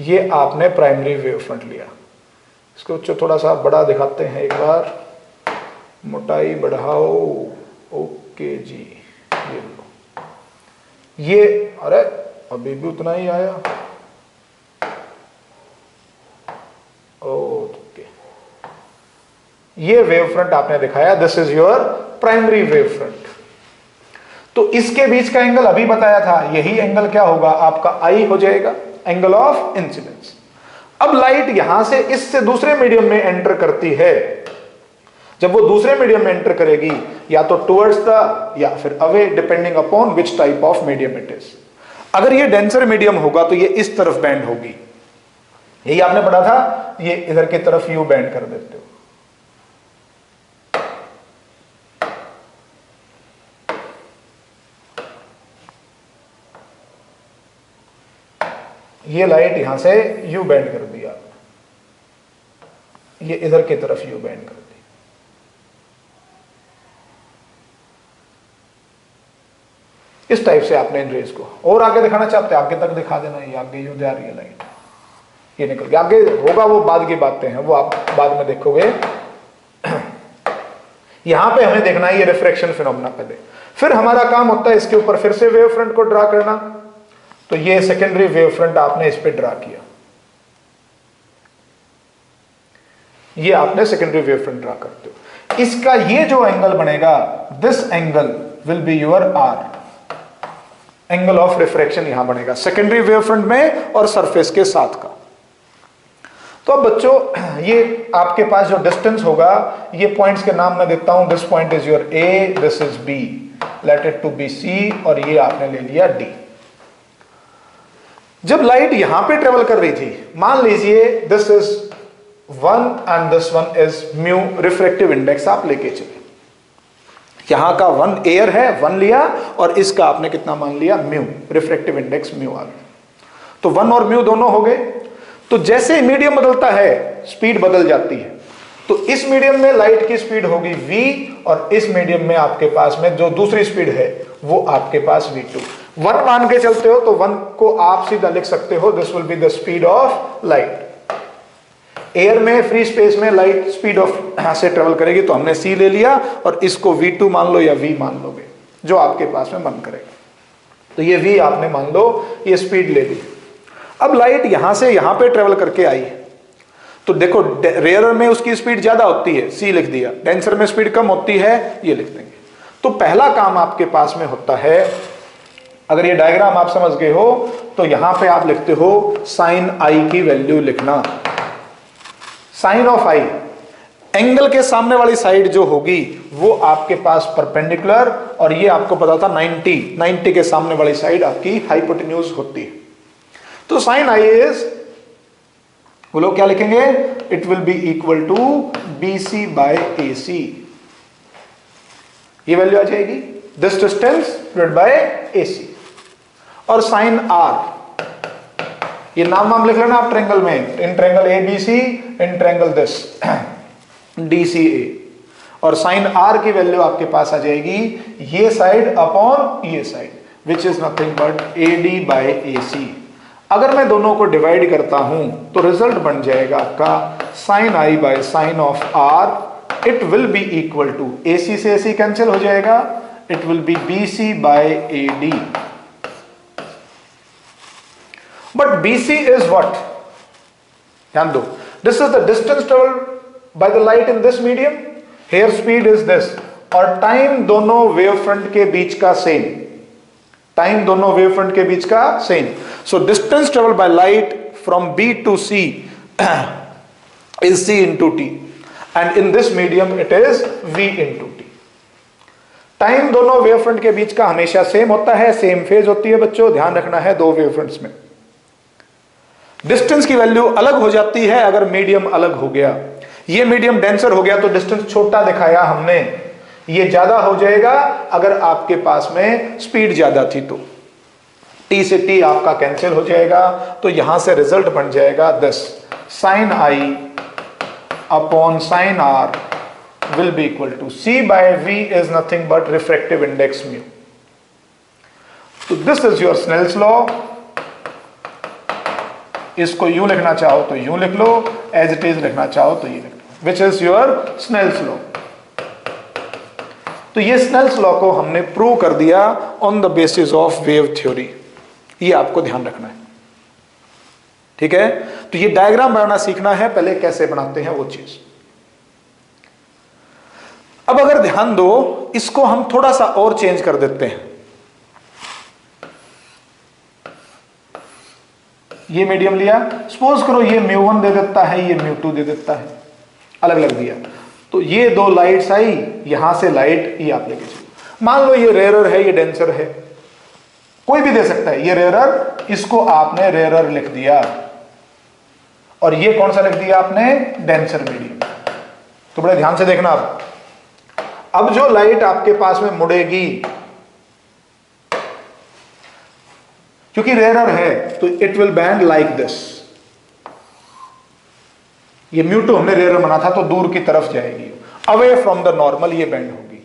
Speaker 1: ये आपने प्राइमरी वेव फ्रंट लिया, इसको थोड़ा सा बड़ा दिखाते हैं एक बार, मोटाई बढ़ाओ। ओके जी, ये लो, ये अरे अभी भी उतना ही आया। ओके, ये वेव फ्रंट आपने दिखाया, this is your primary wave front. तो इसके बीच का एंगल अभी बताया था, यही एंगल क्या होगा आपका आई हो जाएगा, एंगल ऑफ इंसिडेंस। अब लाइट यहां से इससे दूसरे मीडियम में एंटर करती है, जब वो दूसरे मीडियम में एंटर करेगी या तो टुवर्ड्स द या फिर away, depending upon which type of medium it is. अगर ये डेंसर मीडियम होगा तो ये इस तरफ बैंड होगी, यही आपने पढ़ा था, ये इधर की तरफ यू बैंड कर देते हो। ये लाइट यहां से यू बैंड कर दिया, ये इधर की तरफ यू बैंड कर दी। इस टाइप से आपने इन रेज को, और आगे दिखाना चाहते हैं आगे तक दिखा देना, ये आगे यू जा रही है लाइट, ये निकल गया। आगे होगा वो बाद की बातें हैं, वो आप बाद में देखोगे। यहां पे हमें देखना है ये रिफ्रैक्शन फिनोमेना पहले, फिर हमारा काम होता है इसके ऊपर फिर से वेव फ्रंट को ड्रा करना। तो ये सेकेंडरी वेव फ्रंट आपने इस पे ड्रा किया, ये आपने सेकेंडरी वेव फ्रंट ड्रा करते हो। इसका ये जो एंगल बनेगा, this angle will be your R, angle of refraction यहां बनेगा सेकेंडरी वेव फ्रंट में और सरफेस के साथ का। तो अब बच्चों ये आपके पास जो डिस्टेंस होगा, ये पॉइंट्स के नाम मैं देता हूं। This point is your A, this is B, let it to be C, और ये आपने ले लिया डी। जब लाइट यहां पे ट्रेवल कर रही थी, मान लीजिए this is 1 and this one is mu refractive index आप लेके चले। यहां का 1 एयर है, 1 लिया, और इसका आपने कितना मान लिया, म्यू, रिफ्रैक्टिव इंडेक्स म्यू आ गया। तो 1 और म्यू दोनों हो गए। तो जैसे मीडियम बदलता है, स्पीड बदल जाती है। तो इस मीडियम में लाइट की स्पीड होगी v, और इस मीडियम में आपके पास में जो दूसरी स्पीड है वो आपके पास v2। 1 मान के चलते हो तो 1 को आप सीधा लिख सकते हो, this will be the speed of light. Air में, फ्री स्पेस में लाइट स्पीड ऑफ से ट्रेवल करेगी, तो हमने c ले लिया, और इसको v2 मान लो या v मान लोगे, जो आपके पास में मन करेगा। तो ये v आपने मान लो, ये स्पीड ले ली। अब लाइट यहां से यहां पे ट्रेवल करके आई, तो देखो रेयरर में उसकी स्पीड ज्यादा होती है, c लिख दिया, डेंसर में स्पीड कम होती है, ये लिख देंगे। तो पहला काम आपके पास में होता है, अगर ये डायग्राम आप समझ गए हो, तो यहां पे आप लिखते हो साइन आई की वैल्यू लिखना। साइन ऑफ आई, एंगल के सामने वाली साइड जो होगी वो आपके पास परपेंडिकुलर, और ये आपको पता था 90 के सामने वाली साइड आपकी हाइपोटेन्यूज होती है। तो साइन आई इज, वो लोग क्या लिखेंगे, it will be equal to BC by AC। ये वैल्यू आ जाएगी, this distance divided by AC। और साइन R, ये नाम लिख लेना आप ट्रायंगल में, in triangle ABC, in triangle this DCA। और साइन R की वैल्यू आपके पास आ जाएगी ये साइड अपॉन ये side, which is nothing but AD by AC। अगर मैं दोनों को डिवाइड करता हूं तो रिजल्ट बन जाएगा आपका sine I by sine of R, it will be equal to, AC से AC कैंसिल हो जाएगा, it will be BC by AD। But BC is what, ध्यान दो, this is the distance travelled by the light in this medium, here speed is this, और time दोनों wave front के बीच का सेम, टाइम दोनों वेव फ्रंट के बीच का same. So distance travel by light from B to C is C into T, and in this medium it is V into T। Time दोनों wave front के बीच का हमेशा सेम होता है, सेम फेज होती है बच्चों, ध्यान रखना है दो वेव फ्रंट्स में। डिस्टेंस की वैल्यू अलग हो जाती है अगर मीडियम अलग हो गया। ये मीडियम डेंसर हो गया तो डिस्टेंस छोटा दिखाया हमने, ये ज्यादा हो जाएगा अगर आपके पास में स्पीड ज्यादा थी तो। T से T आपका कैंसिल हो जाएगा, तो यहां से रिजल्ट बन जाएगा 10 sine i upon sine r will be equal to C by V is nothing but refractive index mu. तो this is your Snell's law. इसको यूं लिखना चाहो तो यूं लिख लो, एज इट इज लिखना चाहो तो ये लिख लो, which is your Snell's law. तो ये स्नेल्स लॉ को हमने प्रूव कर दिया on the basis of wave theory, ये आपको ध्यान रखना है, ठीक है। तो ये डायग्राम बनाना सीखना है, पहले कैसे बनाते हैं वो चीज। अब अगर ध्यान दो, इसको हम थोड़ा सा और चेंज कर देते हैं। ये मीडियम लिया, सपोज करो ये μ1 दे देता है, ये μ2 दे देता है, अलग अलग दिया, तो ये दो लाइट्स आई, यहां से लाइट ये आप लेके चलो। मान लो ये रेयरर है, ये डेंसर है, कोई भी दे सकता है, ये रेयरर, इसको आपने रेयरर लिख दिया, और ये कौन सा लिख दिया आपने, डेंसर मीडियम। तो बड़े ध्यान से देखना, अब जो लाइट आपके पास में मुड़ेगी, क्योंकि रेयरर है तो it will band like this. ये μ2 हमने रेयरर बना था तो दूर की तरफ जाएगी, अवे फ्रॉम द नॉर्मल ये बैंड होगी।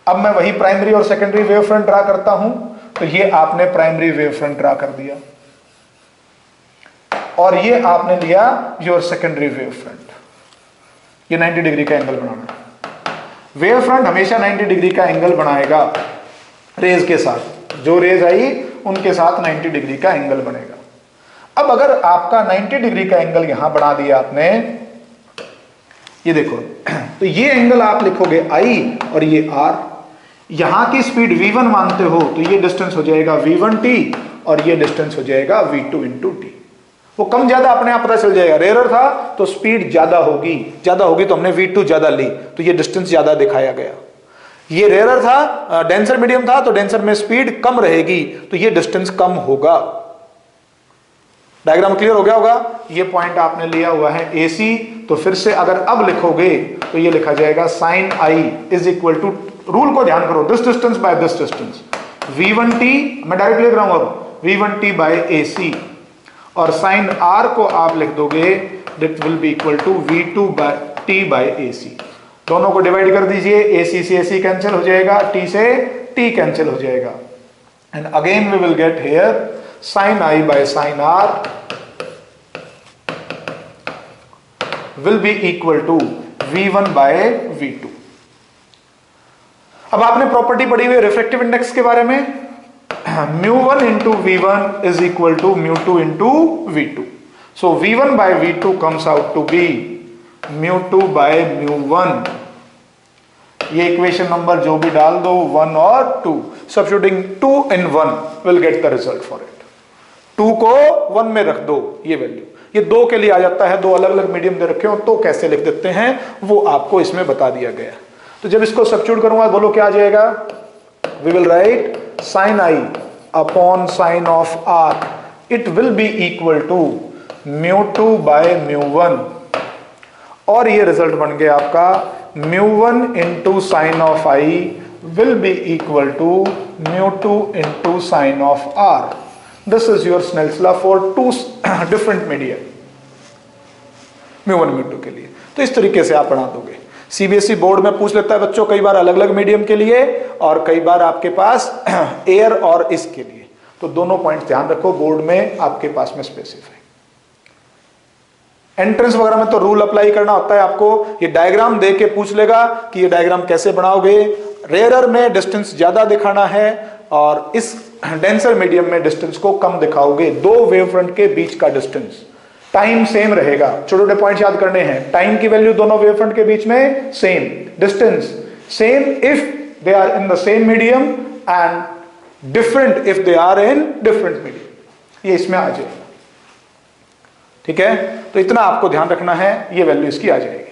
Speaker 1: अब मैं वही प्राइमरी और सेकेंडरी वेव फ्रंट ड्रा करता हूं, तो ये आपने प्राइमरी वेव फ्रंट ड्रा कर दिया, और ये आपने लिया योर सेकेंडरी वेव फ्रंट। ये 90 डिग्री का एंगल बनाना। वेव फ्रंट हमेशा 90 डिग्री का एंगल बनाएगा रेज के साथ, जो रेज आई उनके साथ 90 डिग्री का एंगल बनेगा। अब अगर आपका 90 डिग्री का एंगल यहां बना दिया आपने, ये देखो, तो ये एंगल आप लिखोगे I और ये R, यहां की स्पीड v1 मानते हो तो ये डिस्टेंस हो जाएगा v1t और ये डिस्टेंस हो जाएगा v2 इंटू टी। वो कम ज्यादा अपने आप पता चल जाएगा, रेयर था तो स्पीड ज्यादा होगी तो हमने v2 ज्यादा ली तो ये डिस्टेंस ज्यादा दिखाया गया। ये रेयर था, डेंसर मीडियम था तो डेंसर में स्पीड कम रहेगी तो ये डिस्टेंस कम होगा। डायग्राम क्लियर हो गया होगा। ये पॉइंट आपने लिया हुआ है AC, तो फिर से अगर अब लिखोगे तो ये लिखा जाएगा sine I is equal to, rule को ध्यान करो, this distance by this distance, v1t, मैं डायरेक्ट लिख रहा हूं अब, v1t बाय AC, और साइन R को आप लिख दोगे that will be equal to v2 by t by AC। दोनों को डिवाइड कर दीजिए, AC से AC कैंसिल हो जाएगा, t से t कैंसिल हो जाएगा, and again we will get here sin I by sin R will be equal to V1 by V2। अब आपने प्रॉपर्टी पढ़ी हुई रिफ्रैक्टिव इंडेक्स के बारे में, μ1 into V1 is equal to μ2 into V2। So V1 by V2 comes out to be μ2 by μ1। ये equation number जो भी डाल दो 1 और 2, substituting 2 in 1 will get the result for it। 2 को 1 में रख दो, ये वैल्यू, ये 2 के लिए आ जाता है, 2 अलग अलग मीडियम दे रखे हो तो कैसे लिख देते हैं वो आपको इसमें बता दिया गया। तो जब इसको सब्स्टिट्यूट करूंगा बोलो क्या आ जाएगा, we will write sine I upon sine of R, it will be equal to μ2 by μ1, और ये रिजल्ट बन गया आपका μ1 into sine of I will be equal to μ2 into sine of R। This is your Snell's law for 2 different media, μ1 μ2 के लिए। तो इस तरीके से आप बना दोगे। CBSE बोर्ड में पूछ लेता है बच्चों कई बार अलग अलग मीडियम के लिए और कई बार आपके पास एयर और इसके लिए, तो दोनों पॉइंट ध्यान रखो, बोर्ड में आपके पास में स्पेसिफाई। एंट्रेंस वगैरह में तो रूल अप्लाई करना होता है आपको, ये डायग्राम दे के पूछ लेगा कि ये डायग्राम कैसे बनाओगे। रेयरर में डिस्टेंस ज्यादा दिखाना है और इस डेंसर मीडियम में डिस्टेंस को कम दिखाओगे। दो वेव फ्रंट के बीच का डिस्टेंस, टाइम सेम रहेगा, छोटे छोटे पॉइंट याद करने हैं। टाइम की वैल्यू दोनों वेव फ्रंट के बीच में same, distance same if they are in the same medium and different if they are in different medium, ये इसमें आ जाएगा। ठीक है, तो इतना आपको ध्यान रखना है, ये वैल्यू इसकी आ जाएगी।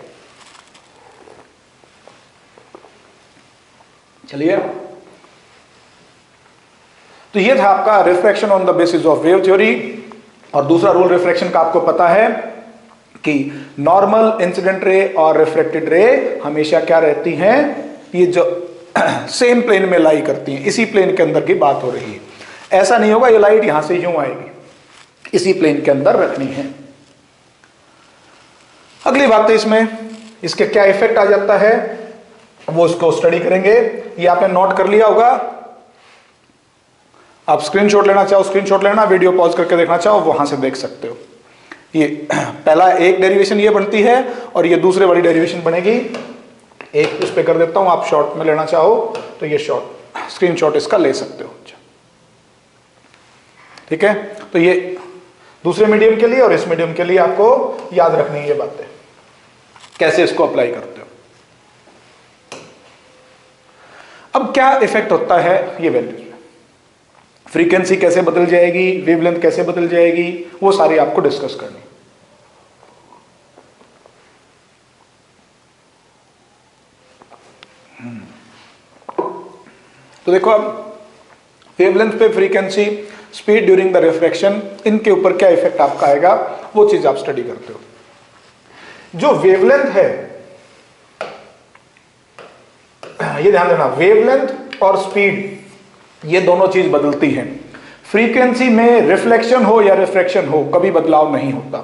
Speaker 1: चलिए, तो ये था आपका refraction on the basis of wave theory. और दूसरा रूल रिफ्रैक्शन का आपको पता है कि नॉर्मल इंसिडेंट रे और रिफ्लेक्टेड रे हमेशा क्या रहती हैं, ये जो सेम प्लेन में लाई करती हैं, इसी प्लेन के अंदर की बात हो रही है। ऐसा नहीं होगा ये लाइट यहां से यूं आएगी, इसी प्लेन के अंदर रखनी है। अगली बात है इसमें इसके क्या इफेक्ट आ जाता है वो इसको स्टडी करेंगे। ये आपने नोट कर लिया होगा, आप स्क्रीनशॉट लेना चाहो स्क्रीनशॉट लेना, वीडियो पॉज करके देखना चाहो वहां से देख सकते हो। ये पहला एक डेरिवेशन ये बनती है और ये दूसरे वाली डेरिवेशन बनेगी। एक उस पे कर देता हूं, आप शॉर्ट में लेना चाहो तो ये शॉर्ट स्क्रीनशॉट इसका ले सकते हो। ठीक है, तो ये दूसरे मीडियम के लिए और इस मीडियम के लिए आपको याद रखनी है ये बातें, कैसे इसको अप्लाई करते हो। अब क्या इफेक्ट होता है ये वैल्यूज में, फ्रीक्वेंसी कैसे बदल जाएगी, वेवलेंथ कैसे बदल जाएगी, वो सारी आपको डिस्कस करनी। तो देखो अब वेवलेंथ पे frequency, speed during the refraction, इनके ऊपर क्या इफेक्ट आपका आएगा वो चीज आप स्टडी करते हो। जो वेवलेंथ है, ये ध्यान देना, वेवलेंथ और स्पीड ये दोनों चीज बदलती हैं। फ्रीक्वेंसी में रिफ्लेक्शन हो या रिफ्रैक्शन हो कभी बदलाव नहीं होता।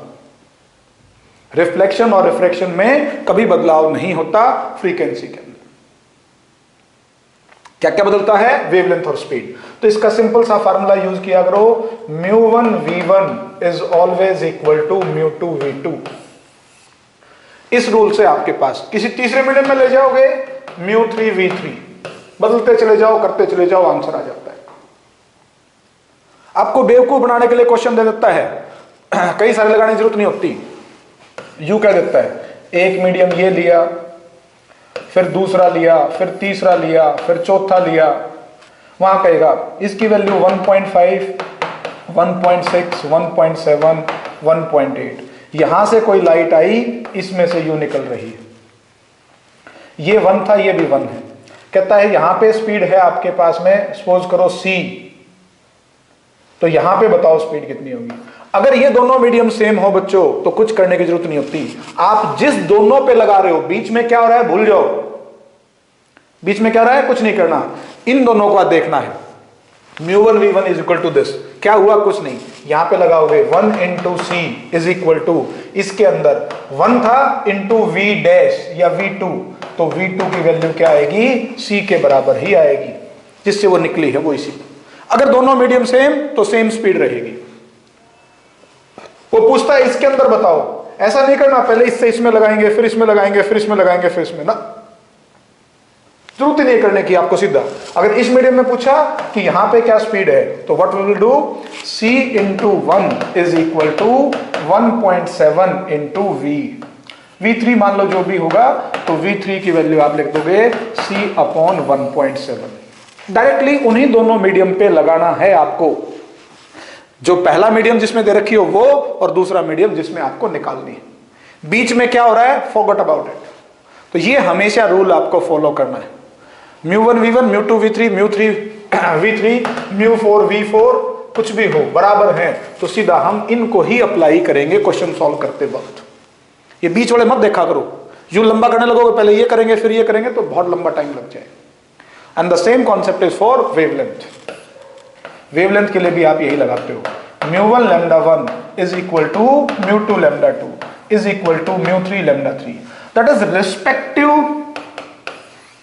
Speaker 1: रिफ्लेक्शन और रिफ्रैक्शन में कभी बदलाव नहीं होता फ्रीक्वेंसी के अंदर। क्या क्या बदलता है, वेवलेंथ और स्पीड। तो इसका सिंपल सा फार्मूला यूज किया करो, μ1 v1 is always equal to μ2 v2। इस रूल से आपके पास किसी तीसरे मीडियम में ले जाओगे μ3 v3, बदलते चले जाओ, करते चले जाओ, आंसर आ जाता है। आपको बेवकूफ बनाने के लिए क्वेश्चन दे देता है, कई सारे लगाने की जरूरत नहीं होती, यू कह देता है एक मीडियम ये लिया, फिर दूसरा लिया, फिर तीसरा लिया, फिर चौथा लिया, वहां कहेगा इसकी वैल्यू 1.5, 1.6, 1.7, 1.8, यहां से कोई लाइट आई, इसमें से यू निकल रही है, ये 1 था, ये भी 1 है। कहता है यहां पे स्पीड है आपके पास में, सपोज करो c, तो यहां पे बताओ स्पीड कितनी होगी। अगर ये दोनों मीडियम सेम हो बच्चों तो कुछ करने की जरूरत नहीं होती, आप जिस दोनों पे लगा रहे हो, बीच में क्या हो रहा है भूल जाओ, बीच में क्या हो रहा है कुछ नहीं करना, इन दोनों को आप देखना है। μ1 v1 is equal to this, क्या हुआ कुछ नहीं, यहां पे लगाओगे 1 into c is equal to, इसके अंदर 1 था इंटू v डैश या v2, तो v2 की वैल्यू क्या आएगी, c के बराबर ही आएगी, जिससे वो निकली है वो इसी। अगर दोनों मीडियम सेम तो सेम स्पीड रहेगी। वो पूछता है इसके अंदर बताओ, ऐसा नहीं करना पहले इससे इसमें लगाएंगे, फिर इसमें लगाएंगे, फिर इसमें लगाएंगे, फिर इसमें, ना, जरूरत ही नहीं करने की आपको सीधा। अगर इस मीडियम में पूछा कि यहां पे क्या स्पीड है, तो what we will do, c into 1 is equal to 1.7 into v3 मान लो जो भी होगा, तो v3 की वैल्यू आप लिख दोगे c अपॉन 1.7। डायरेक्टली उन्हीं दोनों मीडियम पे लगाना है आपको, जो पहला मीडियम जिसमें दे रखी हो वो, और दूसरा मीडियम जिसमें आपको निकालनी है। बीच में क्या हो रहा है फॉरगॉट अबाउट इट। तो ये हमेशा रूल आपको फॉलो करना है। μ1 v1, μ2 v3, μ3 v3, μ4 v4, कुछ भी हो बराबर है, तो सीधा हम इनको ही अप्लाई करेंगे क्वेश्चन सॉल्व करते वक्त। ये बीच वाले मत देखा करो, यूं लंबा करने लगोगे, पहले ये करेंगे फिर ये करेंगे, तो बहुत लंबा टाइम लग जाएगा। And the same concept is for wavelength. Wavelength के लिए भी आप यही लगाते हो, μ1 λ1 is equal to μ2 λ2 is equal to μ3 λ3। That is respective,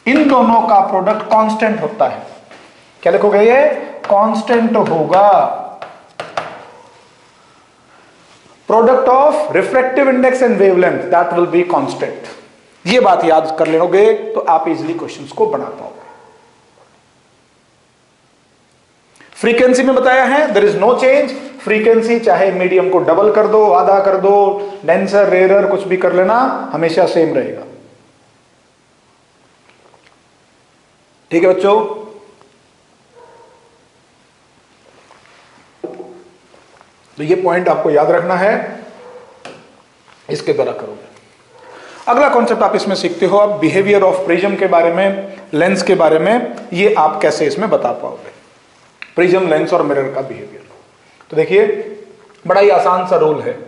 Speaker 1: इन दोनों का प्रोडक्ट कांस्टेंट होता है। क्या लिखोगे, ये कांस्टेंट होगा। Product of refractive index and wavelength that will be constant. ये बात याद कर लेोगे तो आप इजीली क्वेश्चंस को बना पाओगे। फ्रीक्वेंसी में बताया है there is no change, frequency चाहे मीडियम को डबल कर दो, आधा कर दो, डेंसर रेयर कुछ भी कर लेना, हमेशा सेम रहेगा। ठीक है बच्चों, तो ये पॉइंट आपको याद रखना है, इसके द्वारा करोगे। अगला कॉन्सेप्ट आप इसमें सीखते हो, आप बिहेवियर ऑफ प्रिज्म के बारे में, लेंस के बारे में, ये आप कैसे इसमें बता पाओगे, प्रिज्म, लेंस और मिरर का बिहेवियर। तो देखिए बड़ा ही आसान सा रूल है।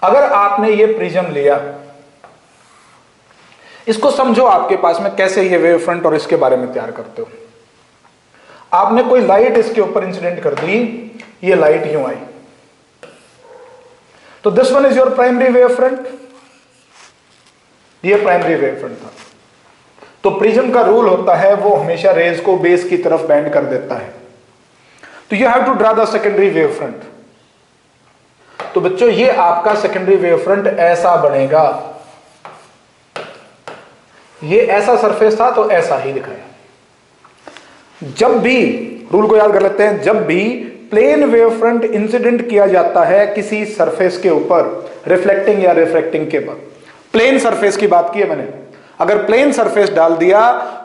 Speaker 1: अगर आपने ये प्रिज्म लिया, इसको समझो आपके पास में कैसे ये वेव फ्रंट और इसके बारे में तैयार करते हो। आपने कोई लाइट इसके ऊपर इंसिडेंट कर दी, ये लाइट यूं आई, तो this one is your primary wave front, ये प्राइमरी वेव फ्रंट था। तो प्रिज्म का रूल होता है वो हमेशा रेज को बेस की तरफ बेंड कर देता है। तो you have to draw the secondary wave front. तो बच्चों ये आपका सेकेंडरी वेव फ्रंट ऐसा बनेगा, ये ऐसा सरफेस था तो ऐसा ही दिखाया। जब भी, रूल को याद कर लेते हैं, जब भी प्लेन वेव फ्रंट इंसिडेंट किया जाता है किसी सरफेस के ऊपर, रिफ्लेक्टिंग या रिफ्रैक्टिंग के बाद, प्लेन सरफेस की बात की है मैंने, अगर प्लेन सरफेस डाल दिया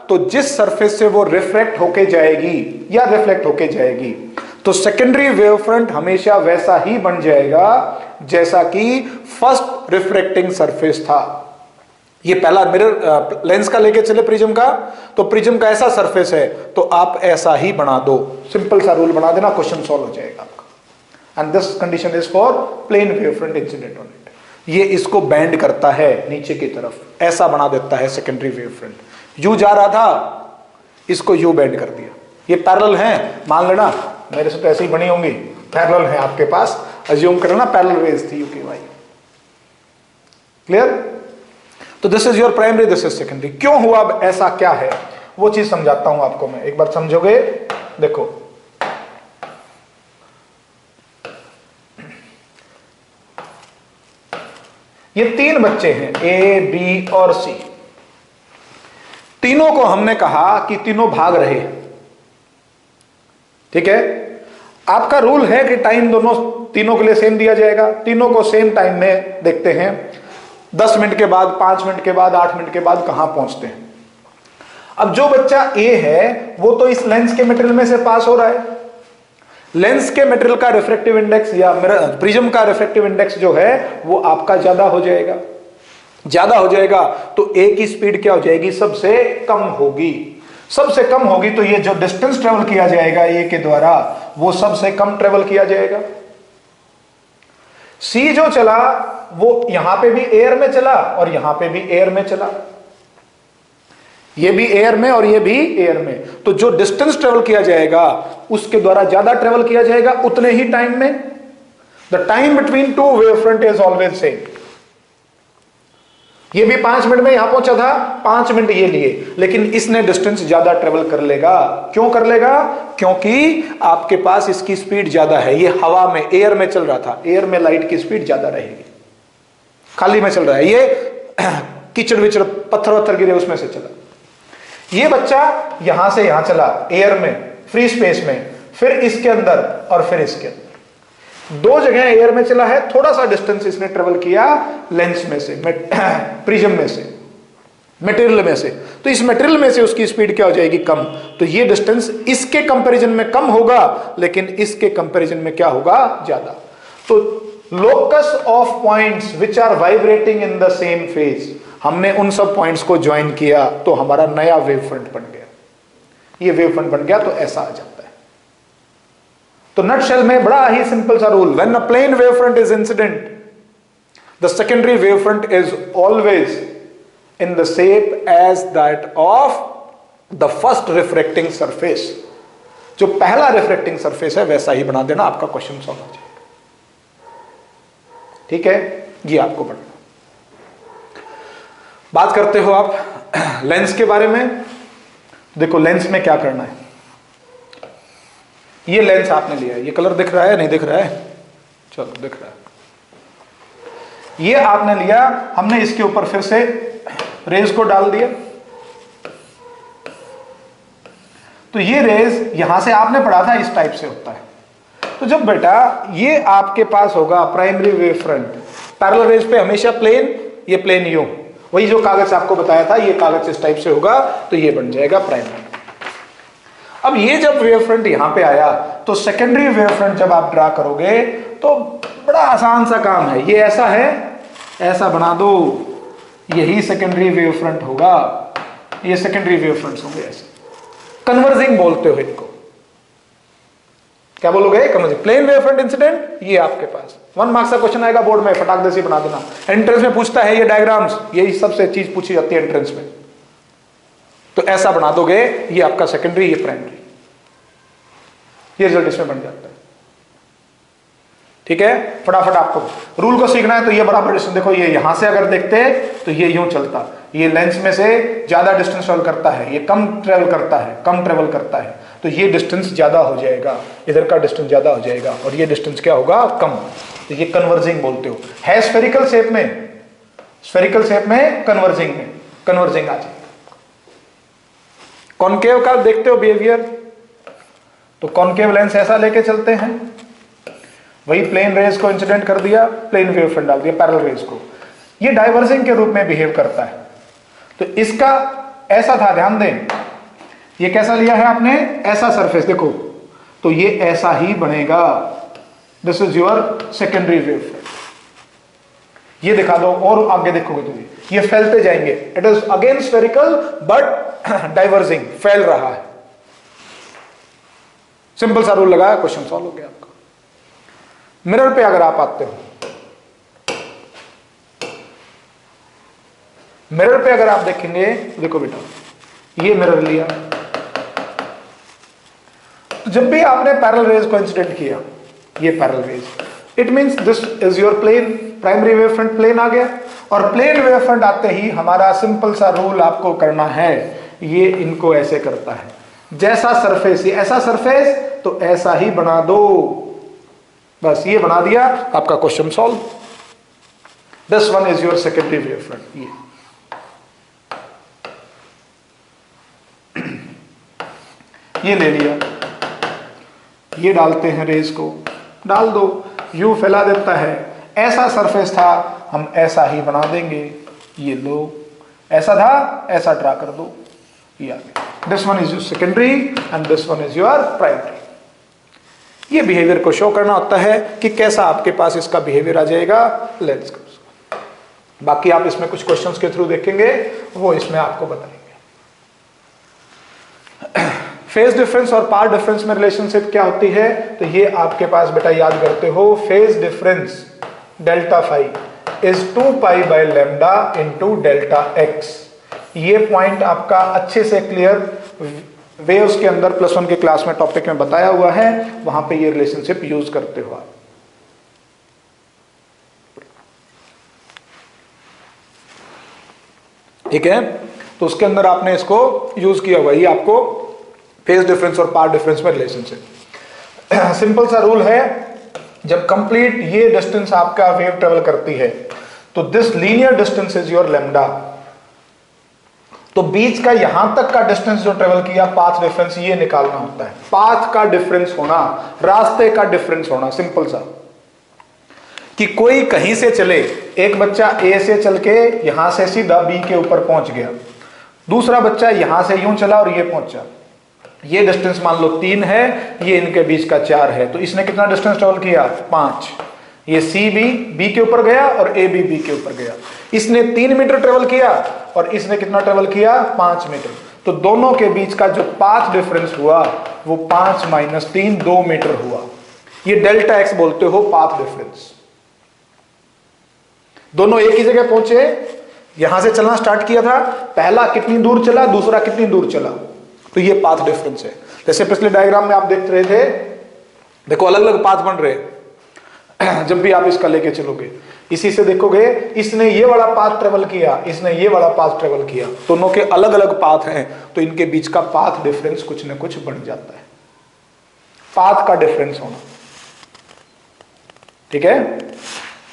Speaker 1: तो जिस सरफेस से वो रिफ्रैक्ट होके जाएगी या रिफ्लेक्ट होके जाएगी, तो सेकेंडरी वेव फ्रंट हमेशा वैसा ही बन जाएगा जैसा कि फर्स्ट रिफ्रैक्टिंग सरफेस था। ये पहला मिरर लेंस का लेके चले प्रिज्म का, तो प्रिज्म का ऐसा सरफेस है तो आप ऐसा ही बना दो, सिंपल सा रूल बना देना, क्वेश्चन सॉल्व हो जाएगा आपका। And this condition is for plane wave front incident on it. ये इसको बैंड करता है नीचे की तरफ, ऐसा बना देता है सेकेंडरी वेव फ्रंट। यू जा रहा था, इसको यू बैंड कर दिया। ये पैरेलल है, मान लेना, मेरे से तो ऐसे ही बनी होंगी, पैरेलल है आपके पास, अज्यूम करना पैरेलल रेज थी, यूके वाई। क्लियर? तो this is your primary, this is secondary. क्यों हुआ, अब ऐसा क्या है, वो चीज समझाता हूं आपको मैं, एक बार समझोगे। देखो ये तीन बच्चे हैं, ए, बी और सी। तीनों को हमने कहा कि तीनों भाग रहे, ठीक है। आपका रूल है कि टाइम दोनों तीनों के लिए सेम दिया जाएगा, तीनों को सेम टाइम में देखते हैं, 10 मिनट के बाद, 5 मिनट के बाद, 8 मिनट के बाद कहां पहुंचते हैं। अब जो बच्चा ए है वो तो इस लेंस के मटेरियल में से पास हो रहा है, लेंस के मटेरियल का रिफ्रैक्टिव इंडेक्स या प्रिज्म का रिफ्रैक्टिव इंडेक्स जो है वो आपका ज्यादा हो जाएगा, ज्यादा हो जाएगा तो ए की स्पीड क्या हो जाएगी, सबसे कम होगी, सबसे कम होगी, तो ये जो डिस्टेंस ट्रेवल किया जाएगा ए के द्वारा वो सबसे कम ट्रेवल किया जाएगा। सी जो चला वो यहां पे भी एयर में चला और यहां पे भी एयर में चला, ये भी एयर में और ये भी एयर में, तो जो डिस्टेंस ट्रेवल किया जाएगा उसके द्वारा ज्यादा ट्रेवल किया जाएगा उतने ही टाइम में। The time between two wave front is always same. ये भी 5 मिनट में यहां पहुंचा था, 5 मिनट ये लिए, लेकिन इसने डिस्टेंस ज्यादा ट्रेवल कर लेगा। क्यों कर लेगा, क्योंकि आपके पास इसकी स्पीड ज्यादा है, ये हवा में एयर में चल रहा था, एयर में लाइट की स्पीड ज्यादा रहेगी, खाली में चल रहा है, ये कीचड़ विचड़ पत्थर वत्थर गिरे उसमें से चला। ये बच्चा यहां से यहां चला एयर में, फ्री स्पेस में, फिर इसके अंदर और फिर इसके अंदर, 2 जगह एयर में चला है, थोड़ा सा डिस्टेंस इसने ट्रेवल किया लेंस में से, प्रिज्म में से, मटेरियल में से, तो इस मटेरियल में से उसकी स्पीड क्या हो जाएगी, कम, तो ये डिस्टेंस इसके कंपैरिजन में कम होगा लेकिन इसके कंपैरिजन में क्या होगा, ज्यादा। तो locus of points which are vibrating in the same phase, हमने उन सब पॉइंट्स को ज्वाइन किया तो हमारा नया वेव फ्रंट बन गया, ये वेव फ्रंट बन गया, तो ऐसा आ जाता है। तो नटशेल में बड़ा ही सिंपल सा rule, when a plane wave front is incident the secondary wave front is always in the shape as that of the first refracting surface. जो पहला रिफ्रैक्टिंग सरफेस है वैसा ही बना देना, आपका क्वेश्चन सॉल्व हो जाएगा। ठीक है, ये आपको पढ़ना। बात करते हो आप लेंस के बारे में। देखो लेंस में क्या करना है, ये लेंस आपने लिया है, ये कलर दिख रहा है, नहीं दिख रहा है, चलो दिख रहा है, ये आपने लिया, हमने इसके ऊपर फिर से रेज को डाल दिया, तो ये रेज यहां से आपने पढ़ा था इस टाइप से होता है। तो जब बेटा ये आपके पास होगा primary wave front, parallel raise पे हमेशा प्लेन, ये प्लेन यूं, वही जो कागज आपको बताया था, ये कागज इस टाइप से होगा तो ये बन जाएगा प्राइमरी। अब ये जब वेव फ्रंट यहां पे आया तो सेकेंडरी वेव फ्रंट जब आप ड्रा करोगे तो बड़ा आसान सा काम है, ये ऐसा है, ऐसा बना दो, यही सेकेंडरी वेव फ्रंट होगा, ये सेकेंडरी वेव फ्रंट्स होंगे ऐसे, कन्वर्जिंग बोलते हो इनको, क्या बोलोगे, converging. Plane wave front incident, ये आपके पास 1 मार्क्स का क्वेश्चन आएगा बोर्ड में, फटाक से बना देना। एंट्रेंस में पूछता है ये डायग्राम्स, यही सबसे चीज पूछी जाती है एंट्रेंस में, तो ऐसा बना दोगे, ये आपका सेकेंडरी, ये प्राइमरी, ये रिजल्ट इसमें बन जाता है। ठीक है, फटाफट आपको रूल को सीखना है, तो ये बराबर डिस्टेंस, देखो ये यहां से अगर देखते तो ये यूं चलता, ये लेंस में से ज्यादा डिस्टेंस ट्रेवल करता है, ये कम ट्रेवल करता है, कम ट्रेवल करता है, तो ये डिस्टेंस ज्यादा हो जाएगा, इधर का डिस्टेंस ज्यादा हो जाएगा, और ये डिस्टेंस क्या होगा, कम, तो ये कन्वर्जिंग बोलते हो। है स्फेरिकल शेप में, स्फेरिकल शेप में कन्वर्जिंग में, कन्वर्जिंग आ जाएगा। कॉनकेव का देखते हो बिहेवियर, तो कॉनकेव लेंस ऐसा लेके चलते हैं, वही प्लेन रेज को इंसिडेंट कर दिया, प्लेन वेव फ्रंट डाल दिया पैरेलल रेज को, ये डाइवर्जिंग के रूप में बिहेव करता है। तो इसका ऐसा था, ध्यान दें, ये कैसा लिया है आपने, ऐसा सरफेस, देखो तो ये ऐसा ही बनेगा, this is your secondary wave front. ये दिखा दो और आगे देखोगे तो ये फैलते जाएंगे, it is again spherical but diverging, फैल रहा है। सिंपल सा रूल लगाया, क्वेश्चन सॉल्व हो गया आपका। मिरर पे अगर आप आते हो, मिरर पे अगर आप देखेंगे, देखो बेटा ये मिरर लिया, तो जब भी आपने पैरेलल रेज को इंसिडेंट किया, ये parallel rays, it means this is your plane, primary wave front plane आ गया, और प्लेन वेव फ्रंट आते ही हमारा सिंपल सा रूल आपको करना है, ये इनको ऐसे करता है, जैसा सरफेस, ये ऐसा सरफेस तो ऐसा ही बना दो, बस ये बना दिया, आपका question solve. This one is your secondary wave front, ये ले लिया, ये डालते हैं रेज को, डाल दो, यू फैला देता है। ऐसा सरफेस था, हम ऐसा ही बना देंगे। ये लो, ऐसा था, ऐसा ड्रा कर दो, ये आ गया। This one is your secondary and this one is your primary. ये बिहेवियर को शो करना होता है कि कैसा आपके पास इसका बिहेवियर आ जाएगा लेंस का। बाकी आप इसमें कुछ क्वेश्चंस के थ्रू देखेंगे, वो इसमें आपको बताएंगे। फेज डिफरेंस और पाथ डिफरेंस में रिलेशनशिप क्या होती है, तो ये आपके पास बेटा याद करते हो, phase difference delta phi is 2 pi by lambda into delta x. ये पॉइंट आपका अच्छे से क्लियर वेव्स के अंदर +1 के क्लास में टॉपिक में बताया हुआ है, वहां पे ये रिलेशनशिप यूज करते हो आप। ठीक है, तो उसके अंदर आपने इसको यूज किया हुआ, ये आपको फेज डिफरेंस और पाथ डिफरेंस में रिलेशनशिप। सिंपल सा रूल है, जब कंप्लीट ये डिस्टेंस आपका वेव ट्रेवल करती है तो this linear distance is your lambda. तो बीच का यहां तक का डिस्टेंस जो ट्रेवल किया, पाथ डिफरेंस, ये निकालना होता है। पाथ का डिफरेंस होना, रास्ते का डिफरेंस होना, सिंपल सा, कि कोई कहीं से चले, एक बच्चा ए से चल के यहां से सीधा बी के ऊपर पहुंच गया, दूसरा बच्चा यहां से यूं चला और ये पहुंचा, ये डिस्टेंस मान लो 3 है, ये इनके बीच का 4 है, तो इसने कितना डिस्टेंस ट्रेवल किया 5। ये सी बी के ऊपर गया और ए बी के ऊपर गया, इसने 3 मीटर ट्रेवल किया और इसने कितना ट्रेवल किया 5 मीटर। तो दोनों के बीच का जो पाथ डिफरेंस हुआ वो 5 - 3 2 मीटर हुआ। ये डेल्टा एक्स बोलते हो पाथ डिफरेंस। दोनों एक ही जगह पहुंचे, यहां से चलना स्टार्ट किया था, पहला कितनी दूर चला, दूसरा कितनी दूर चला, तो ये पाथ डिफरेंस है। जैसे पिछले डायग्राम में आप देख रहे थे, देखो अलग अलग पाथ बन रहे हैं। जब भी आप इसका लेके चलोगे, इसी से देखोगे, इसने ये वाला पाथ ट्रेवल किया, इसने ये वाला पाथ ट्रेवल किया, दोनों के अलग अलग पाथ हैं, तो इनके बीच का पाथ डिफरेंस कुछ ना कुछ बन जाता है। पाथ का डिफरेंस होना, ठीक है,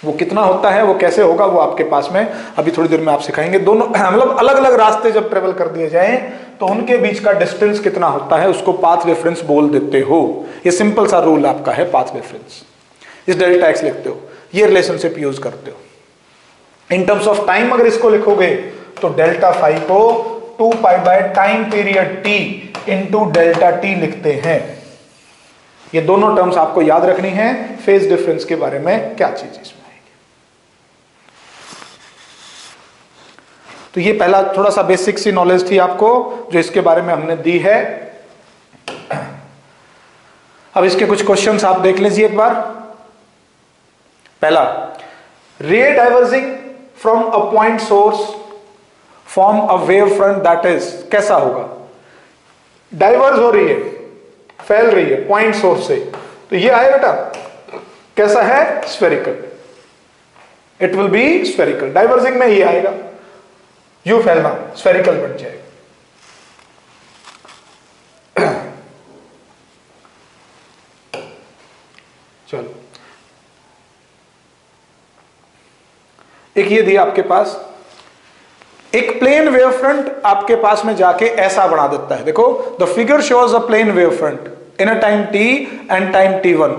Speaker 1: वो कितना होता है, वो कैसे होगा, वो आपके पास में अभी थोड़ी देर में आप सिखाएंगे। दोनों मतलब अलग अलग रास्ते जब ट्रेवल कर दिए जाएं तो उनके बीच का डिस्टेंस कितना होता है, उसको पाथ डिफरेंस बोल देते हो। ये सिंपल सा रूल आपका है पाथ डिफरेंस। इस डेल्टा एक्स लिखते हो, ये रिलेशनशिप यूज करते हो। इन टर्म्स ऑफ टाइम अगर इसको लिखोगे तो डेल्टा फाई को 2 pi by time period T into delta T लिखते हैं। ये दोनों टर्म्स आपको याद रखनी है। फेज डिफरेंस के बारे में क्या चीज इसमें आएगी, तो ये पहला थोड़ा सा बेसिक सी नॉलेज थी आपको जो इसके बारे में हमने दी है। अब इसके कुछ क्वेश्चंस आप देख लीजिए एक बार। पहला, रे diverging from a point source form a wave front that is, कैसा होगा, डाइवर्ज हो रही है, फैल रही है पॉइंट सोर्स से, तो ये आए बेटा कैसा है, spherical. It will B spherical. Diverging में ये आएगा, यू फैलना, स्फेरिकल बन जाएगा। चलो, एक ये दिया आपके पास, एक प्लेन वेव फ्रंट आपके पास में जाके ऐसा बना देता है। देखो, the figure shows a plane wave front in a time t and time t1,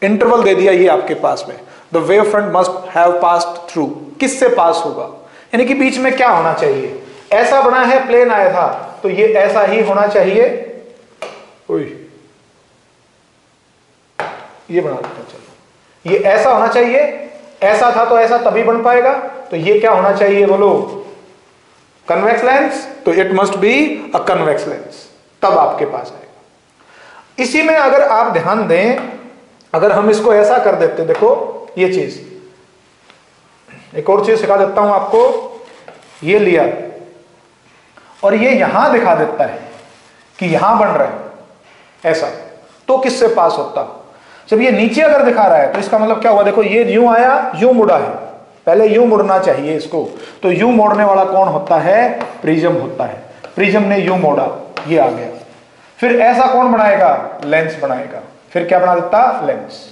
Speaker 1: interval दे दिया ये आपके पास में। The wave front must have passed through, किससे पास होगा, यानी कि बीच में क्या होना चाहिए, ऐसा बना है, प्लेन आया था तो ये ऐसा ही होना चाहिए। ये बना देता हूं, चलो, ये ऐसा होना चाहिए, ऐसा था तो ऐसा तभी बन पाएगा, तो ये क्या होना चाहिए बोलो, कन्वेक्स लेंस, तो it must be a convex lens, तब आपके पास आएगा। इसी में अगर आप ध्यान दें, अगर हम इसको ऐसा कर देते, देखो ये चीज, एक और चीज सिखा देता हूं आपको, ये लिया और ये यहां दिखा देता है कि यहां बन रहा है ऐसा, तो किससे पास होता, जब ये नीचे अगर दिखा रहा है तो इसका मतलब क्या हुआ, देखो ये यूं आया, यूं मुड़ा है, पहले यूं मुड़ना चाहिए इसको, तो यूं मोड़ने वाला कौन होता है, प्रिज्म होता है। प्रिज्म ने यूं मोड़ा, ये आ गया, फिर ऐसा कौन बनाएगा, लेंस बनाएगा, फिर क्या बना देता, लेंस,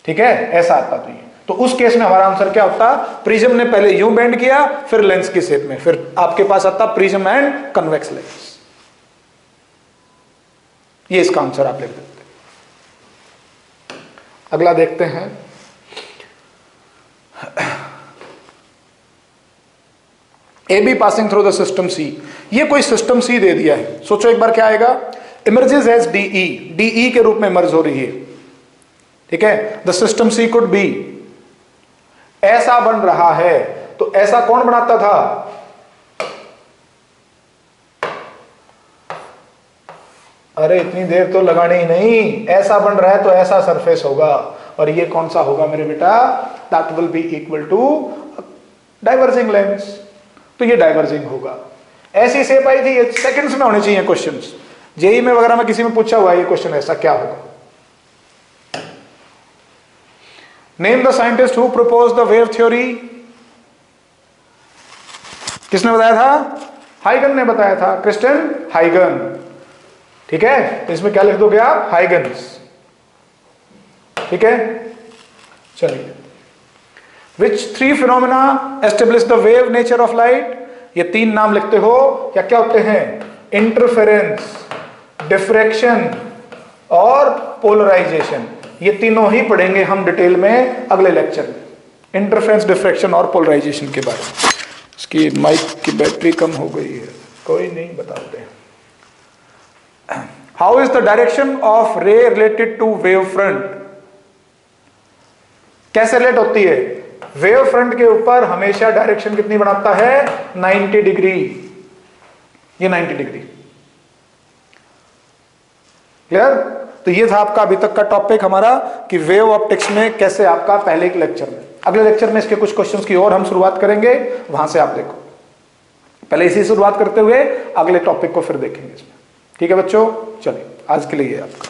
Speaker 1: ठीक है, ऐसा आता तो ये, तो उस केस में हमारा आंसर क्या होता, प्रिज्म ने पहले यूं बेंड किया, फिर लेंस की शेप में, फिर आपके पास आता प्रिज्म एंड कन्वेक्स लेंस। ये इसका आंसर आप लिख देते। अगला देखते हैं, A B passing through the system C. ये कोई सिस्टम सी दे दिया है, सोचो एक बार क्या आएगा, इमर्जेस एज डीई, डीई के रूप में इमर्ज हो रही है, ठीक है। The system C could be, ऐसा बन रहा है, तो ऐसा कौन बनाता था? अरे इतनी देर तो लगानी ही नहीं, ऐसा बन रहा है तो ऐसा सरफेस होगा, और ये कौन सा होगा मेरे बेटा? That will be equal to diverging lens, तो ये डाइवर्जिंग होगा। ऐसी शेप आई थी, ये सेकंड्स में होने चाहिए क्वेश्चंस। जेई में वगैरह में किसी में पूछा हुआ ये क्वेश्चन, ऐसा क्या होगा? Name the scientist who propose the wave theory. किसने बताया था? हाइगन ने बताया था, क्रिस्टियन हाइगन, ठीक है। तो इसमें क्या लिख दोगे आप? हाइगन्स, ठीक है। चलिए, which three phenomena establish the wave nature of light. ये तीन नाम लिखते हो, या क्या होते हैं? इंटरफेरेंस, डिफ्रैक्शन और पोलराइजेशन। ये तीनों ही पढ़ेंगे हम डिटेल में अगले लेक्चर में, इंटरफेरेंस, डिफ्रैक्शन और पोलराइजेशन के बारे में। इसकी माइक की बैटरी कम हो गई है, कोई नहीं, बताते हैं। How is the direction of ray related to wave front. कैसे रिलेट होती है? वेव फ्रंट के ऊपर हमेशा डायरेक्शन कितनी बनाता है? 90 डिग्री। ये 90 डिग्री, क्लियर? तो ये था आपका अभी तक का टॉपिक हमारा कि वेव ऑप्टिक्स में कैसे, आपका पहले के लेक्चर में। अगले लेक्चर में इसके कुछ क्वेश्चंस की और हम शुरुआत करेंगे, वहां से आप देखो। पहले इसी शुरुआत करते हुए अगले टॉपिक को फिर देखेंगे इसमें, ठीक है बच्चों। चलिए, आज के लिए आपका